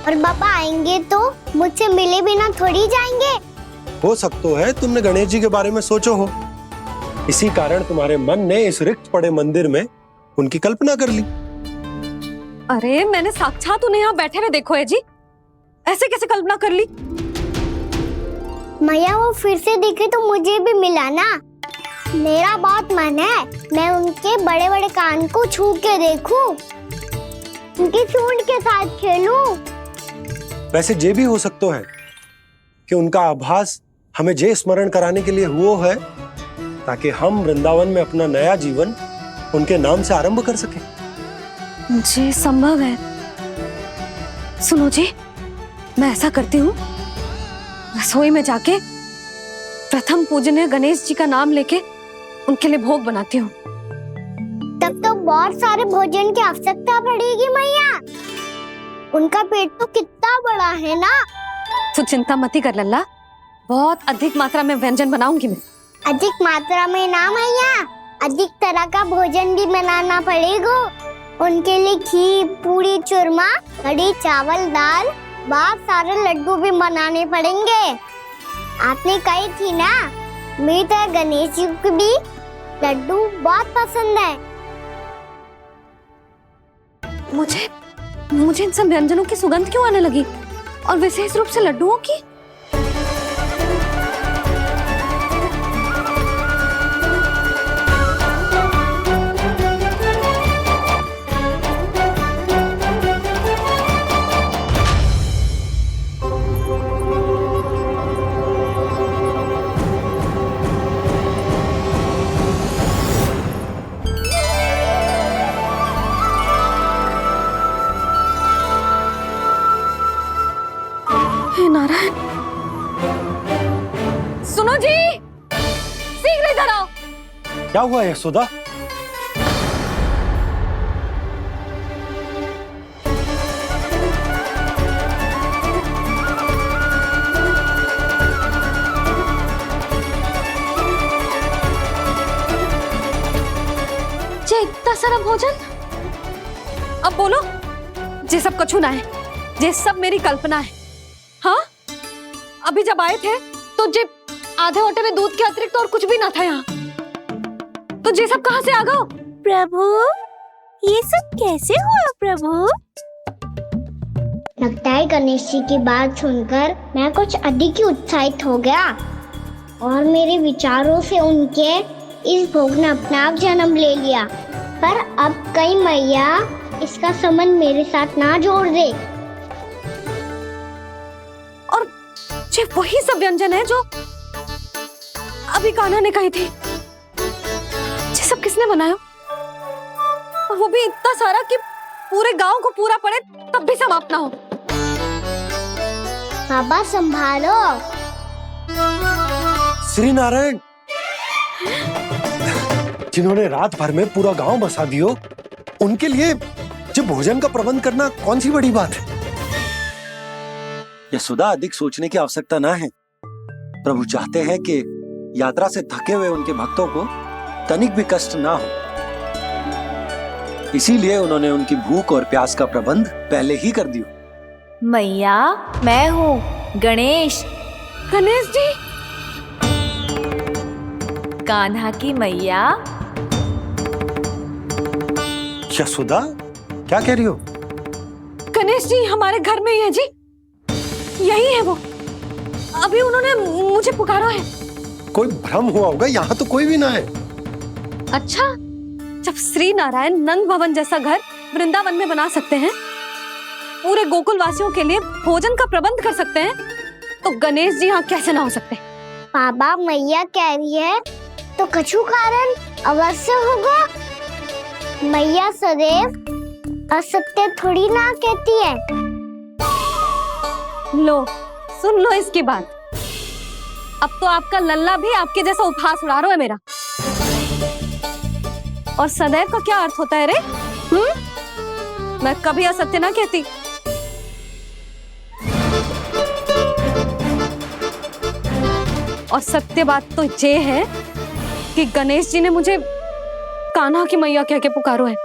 और पापा आएंगे तो मुझसे मिले बिना थोड़ी जाएंगे। हो सकता है तुमने गणेश जी के बारे में सोचो हो, इसी कारण तुम्हारे मन ने इस रिक्त पड़े मंदिर में उनकी कल्पना कर ली। अरे मैंने साक्षात उन्हें यहाँ बैठे हुए देखो है जी, ऐसे कैसे कल्पना कर ली? मैया वो फिर से दिखे तो मुझे भी मिला ना। मेरा बहुत मन है मैं उनके बड़े बड़े कान को छू के देखूं, उनकी सूंड के साथ खेलूं। वैसे ये भी हो सकता है कि उनका आभास हमें ये स्मरण कराने के लिए हुआ है ताकि हम वृंदावन में अपना नया जीवन उनके नाम से आरंभ कर सके। जी संभव है। सुनो जी, मैं ऐसा करती हूँ, रसोई में जाके प्रथम पूजनीय गणेश जी का नाम लेके उनके लिए भोग बनाती हूँ। तब तो बहुत सारे भोजन की आवश्यकता पड़ेगी मैया। उनका पेट तो कितना बड़ा है ना। तू चिंता मत कर लल्ला, बहुत अधिक मात्रा में व्यंजन बनाऊंगी मैं। अधिक मात्रा में ना मैया, अधिक तरह का भोजन भी बनाना पड़ेगा। उनके लिए खीर, पूरी, चूरमा, कढ़ी, चावल, दाल, बहुत सारे लड्डू भी बनाने पड़ेंगे। आपने कही थी ना, मेरी तरह गणेश जी को भी लड्डू बहुत पसंद है। मुझे इन सब व्यंजनों की सुगंध क्यों आने लगी? और विशेष रूप से लड्डुओं की। हे नारायण, सुनो जी, शीघ्र इधर आओ। क्या हुआ यशोदा? जे इतना सारा भोजन, अब बोलो, जे सब कछु ना है, जे सब मेरी कल्पना है। हाँ, अभी जब आए थे तो जे आधे ओटे में दूध के अतिरिक्त और कुछ भी ना था यहाँ, तो जे सब कहाँ से आ गए? प्रभु, ये सब कैसे हुआ प्रभु? लगता है गणेश जी की बात सुनकर मैं कुछ अधिक ही उत्साहित हो गया और मेरे विचारों से उनके इस भोग ने अपना आप जन्म ले लिया। पर अब कहीं मैया इसका संबंध मेरे साथ ना जोड़ दे। और ये वही सब व्यंजन है जो अभी कान्हा ने कही थी। ये सब किसने बनाया? और वो भी इतना सारा कि पूरे गांव को पूरा पड़े तब भी समाप्त ना हो। बाबा संभालो। श्री नारायण, जिन्होंने रात भर में पूरा गांव बसा दियो, उनके लिए जो भोजन का प्रबंध करना कौन सी बड़ी बात है? यशोदा, अधिक सोचने की आवश्यकता ना है। प्रभु चाहते हैं कि यात्रा से थके हुए उनके भक्तों को तनिक भी कष्ट ना हो, इसीलिए उन्होंने उनकी भूख और प्यास का प्रबंध पहले ही कर दिया। मैया, मैं हूँ गणेश। गणेश जी, कान्हा की मैया। यशोदा, क्या कह रही हो? गणेश जी हमारे घर में ही है जी, यही है वो। अभी उन्होंने मुझे पुकारा है। कोई भ्रम हुआ होगा, यहाँ तो कोई भी ना है। अच्छा, जब श्री नारायण नंद भवन जैसा घर वृंदावन में बना सकते हैं, पूरे गोकुल वासियों के लिए भोजन का प्रबंध कर सकते हैं, तो गणेश जी यहाँ कैसे ना हो सकते? बाबा, मैया कह रही है तो कछु कारण अवश्य होगा। मैया सदैव असत्य थोड़ी ना कहती है। लो, सुन लो इसकी बात। अब तो आपका लल्ला भी आपके जैसा उपहास उड़ा रहा है मेरा। और सदैव का क्या अर्थ होता है रे? मैं कभी असत्य ना कहती। और सत्य बात तो ये है कि गणेश जी ने मुझे कान्हा की मैया कह के पुकारो है।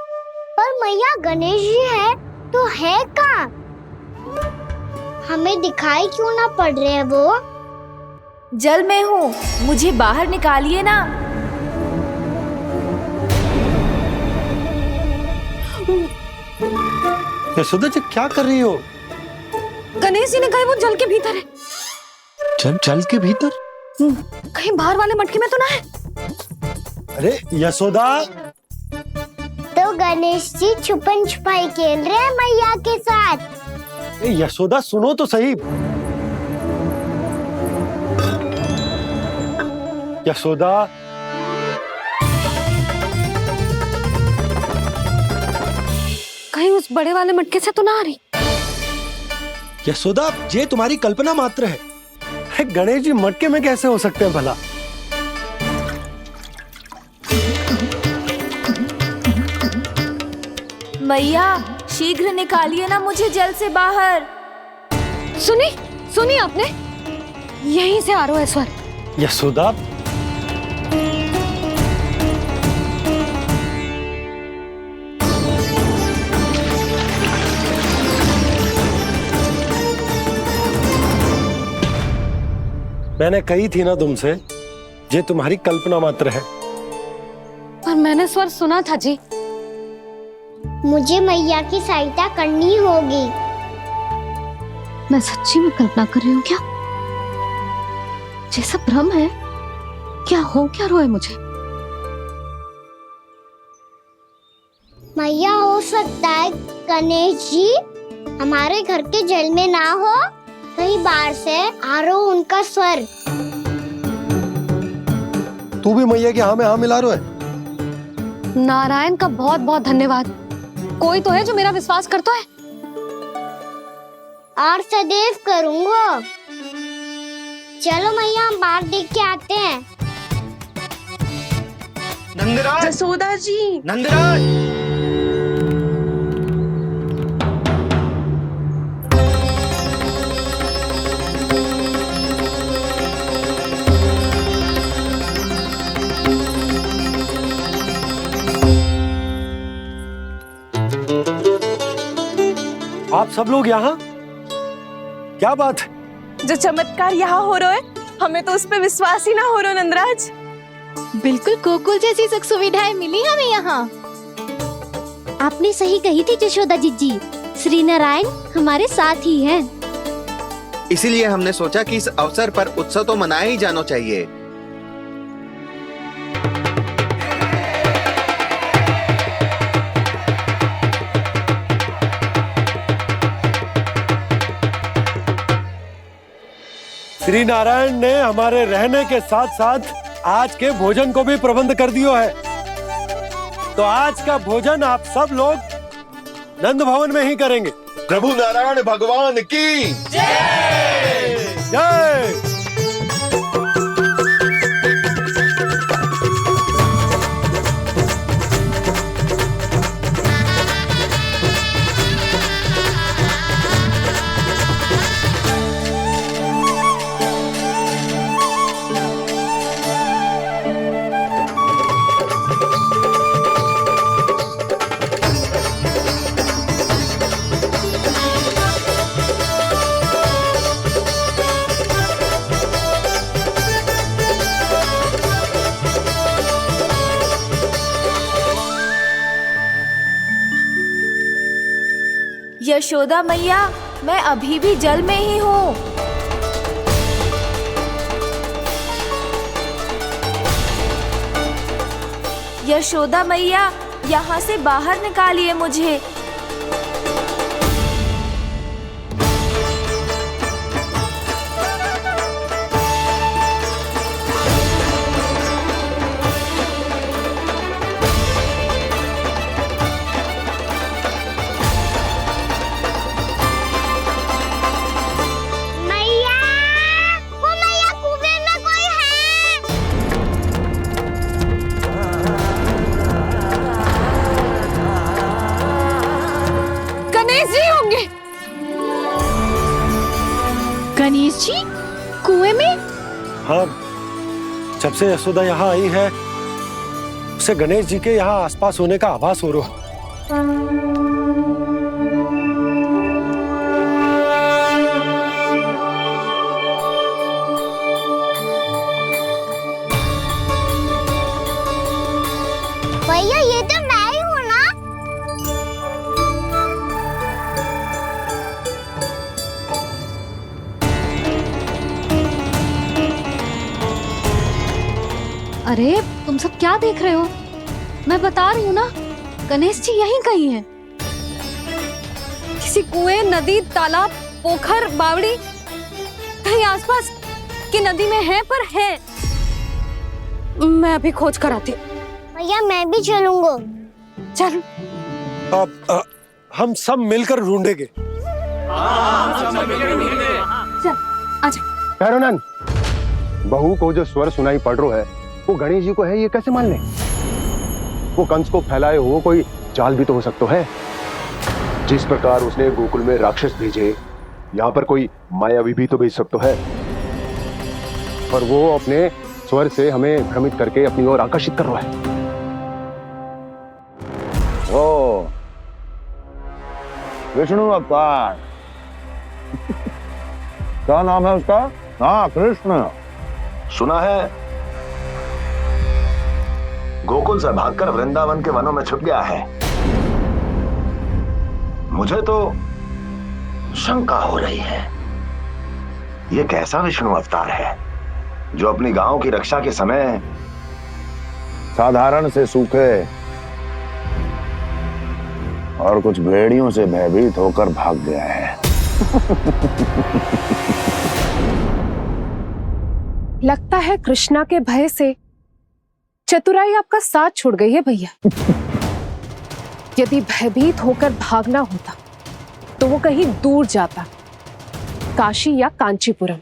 पर मैया गणेश जी है तो है कहाँ? हमें दिखाई क्यों ना पड़ रहे हैं वो? जल में हूँ, मुझे बाहर निकालिए ना। यशोदा जी, क्या कर रही हो? गणेश जी ने कहा वो जल के भीतर है। जल के भीतर? कहीं बाहर वाले मटके में तो ना है? अरे यशोदा! तो गणेश जी छुपन छुपाई खेल रहे हैं मैया के साथ। यशोदा, सुनो तो सही। यशोदा, कहीं उस बड़े वाले मटके से तो ना आ रही? यशोदा, ये तुम्हारी कल्पना मात्र है। गणेश जी मटके में कैसे हो सकते हैं भला? मैया, शीघ्र निकालिए ना मुझे जल से बाहर। सुनी आपने? यहीं से आ रहा है स्वर। यशोदा, मैंने कही थी ना तुमसे, ये तुम्हारी कल्पना मात्र है। पर मैंने स्वर सुना था जी। मुझे मैया की सहायता करनी होगी। मैं सच्ची में कल्पना कर रही हूँ क्या? ये सब भ्रम है क्या? हो क्या रहा है मुझे? मैया, हो सकता है गणेश जी हमारे घर के जल में ना हो, कहीं बाहर से आ रहा हो उनका स्वर। तू भी मैया के हाँ में हाँ मिला रहा है। नारायण का बहुत बहुत धन्यवाद। कोई तो है जो मेरा विश्वास करता है। और सदैव करूंगा। चलो मैया, हम बाहर देख के आते हैं। नंदराज, जसोदा जी, नंदराज। आप सब लोग यहाँ? क्या बात है? जो चमत्कार यहाँ हो रहा है, हमें तो उस पे विश्वास ही ना हो रहा नंदराज। बिल्कुल गोकुल जैसी सुख सुविधाएं मिली हमें यहाँ। आपने सही कही थी जशोदा जीजी, श्री नारायण हमारे साथ ही हैं। इसीलिए हमने सोचा कि इस अवसर पर उत्सव तो मनाया ही जाना चाहिए। श्री नारायण ने हमारे रहने के साथ साथ आज के भोजन को भी प्रबंध कर दियो है। तो आज का भोजन आप सब लोग नंद भवन में ही करेंगे। प्रभु नारायण भगवान की जय जय। यशोदा मैया, मैं अभी भी जल में ही हूँ। यशोदा मैया, यहाँ से बाहर निकालिए मुझे। गणेश जी कुएं में? हाँ, जब से यशोदा यहाँ आई है उसे गणेश जी के यहाँ आसपास होने का आभास हो रहा। भैया, ये तो मैं ही हूँ ना? अरे तुम सब क्या देख रहे हो? मैं बता रही हूँ ना, गणेश जी यहीं कहीं हैं। किसी कुएं, नदी, तालाब, पोखर, बावड़ी, कहीं आसपास की नदी में है, पर है। मैं अभी खोज कर आती हूँ। भैया, मैं भी चलूंगा। चल। अब हम सब मिलकर ढूंढेंगे। चल, आजा। पैरोनन, बहू को जो स्वर सुनाई पड़ रहा है वो गणेश जी को है, ये कैसे मान ले? वो कंस को फैलाए हो कोई जाल भी तो हो सकता है। जिस प्रकार उसने गोकुल में राक्षस भेजे, यहाँ पर कोई मायावी भी तो भेज सकता है। और वो अपने स्वर से हमें भ्रमित करके अपनी ओर आकर्षित कर रहा है। ओ, विष्णु अवतार। क्या नाम है उसका? हाँ, कृष्ण। सुना है गोकुल से भागकर वृंदावन के वनों में छुप गया है। मुझे तो शंका हो रही है ये कैसा विष्णु अवतार है जो अपनी गांव की रक्षा के समय साधारण से सूखे और कुछ भेड़ियों से भयभीत होकर भाग गया है। लगता है कृष्णा के भय से चतुराई आपका साथ छोड़ गई है भैया। यदि भयभीत होकर भागना होता तो वो कहीं दूर जाता, काशी या कांचीपुरम,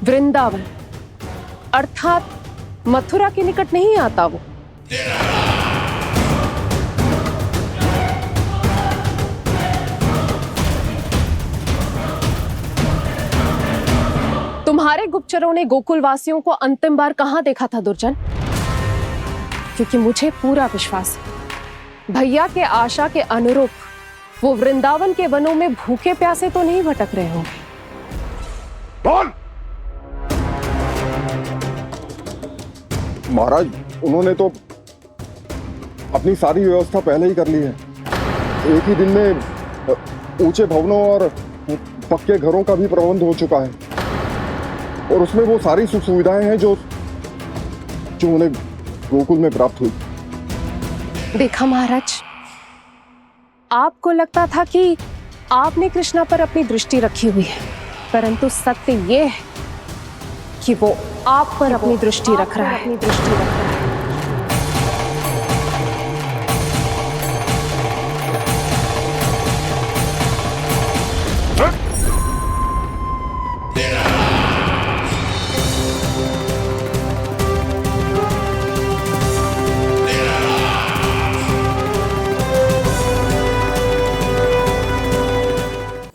वृंदावन अर्थात मथुरा के निकट नहीं आता वो। तुम्हारे गुप्तचरों ने गोकुल वासियों को अंतिम बार कहां देखा था दुर्जन? क्योंकि मुझे पूरा विश्वास है भैया के आशा के अनुरूप वो वृंदावन के वनों में भूखे प्यासे तो नहीं भटक रहे होंगे। बोल! महाराज, उन्होंने तो अपनी सारी व्यवस्था पहले ही कर ली है। एक ही दिन में ऊंचे भवनों और पक्के घरों का भी प्रबंध हो चुका है और उसमें वो सारी सुख सुविधाएं हैं जो उन्हें गोकुल में प्राप्त हुई। देखा महाराज, आपको लगता था कि आपने कृष्णा पर अपनी दृष्टि रखी हुई है, परंतु सत्य ये है कि वो आप पर अपनी दृष्टि रख रहा है।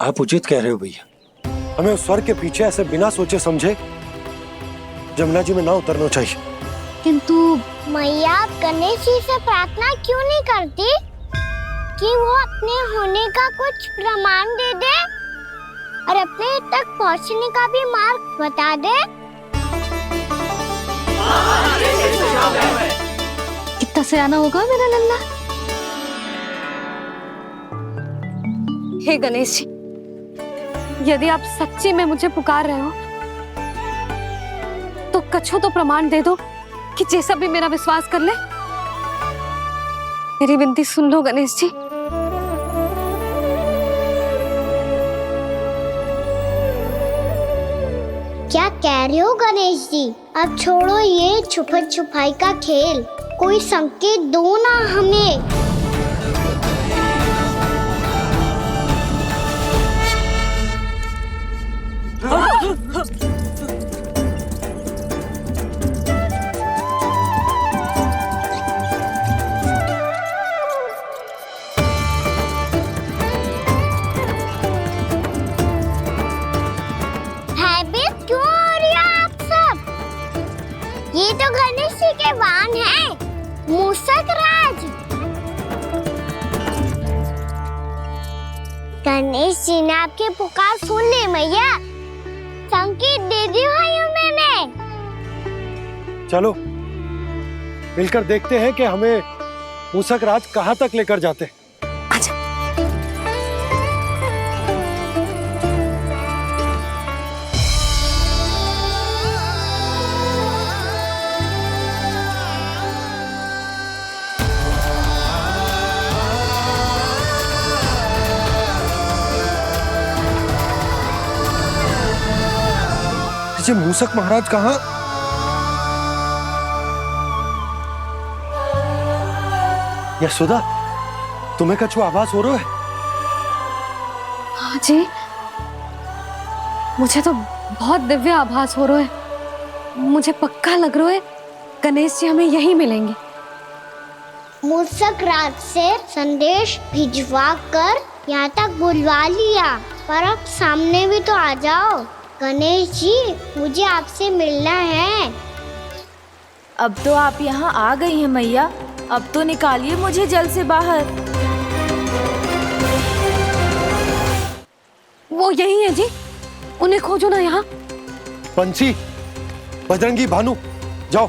आप उचित कह रहे हो भैया, हमें उस स्वर के पीछे ऐसे बिना सोचे समझे जमुना जी में ना उतरना चाहिए। किंतु मैया, आप गणेश जी से प्रार्थना क्यों नहीं करती कि वो अपने होने का कुछ प्रमाण दे दे और अपने तक पहुंचने का भी मार्ग बता दे? कितना सयाना होगा मेरा लल्ला। हे गणेश जी, यदि आप सच्ची में मुझे पुकार रहे हो तो कछो तो प्रमाण दे दो कि जैसा भी मेरा विश्वास कर ले। मेरी विनती सुन लो गणेश जी। क्या कह रहे हो गणेश जी? अब छोड़ो ये छुपन छुपाई का खेल, कोई संकेत दो ना हमें। भयभीत क्यों हो रही हो आप सब? ये तो गणेश जी के वाहन हैं, मूषक राज। गणेश जी ने आपकी पुकार सुन ली मैया, संकेत दे दी भाइयों मैंने। चलो मिलकर देखते हैं कि हमें मूषक राज कहां तक लेकर जाते हैं। मूषक महाराज कहाँ? यशोदा, तुम्हें कछु आभास हो रहा है? हाँ जी, मुझे तो बहुत दिव्य आभास हो रहा है। मुझे पक्का लग रहा है गणेश जी हमें यहीं मिलेंगे। मूषक राज से संदेश भिजवा कर यहाँ तक बुलवा लिया, पर अब सामने भी तो आ जाओ। गणेश जी, मुझे आपसे मिलना है। अब तो आप यहाँ आ गई हैं मैया, अब तो निकालिए मुझे जल से बाहर। वो यही है जी, उन्हें खोजो ना यहाँ। पंछी, बजरंगी, भानु, जाओ।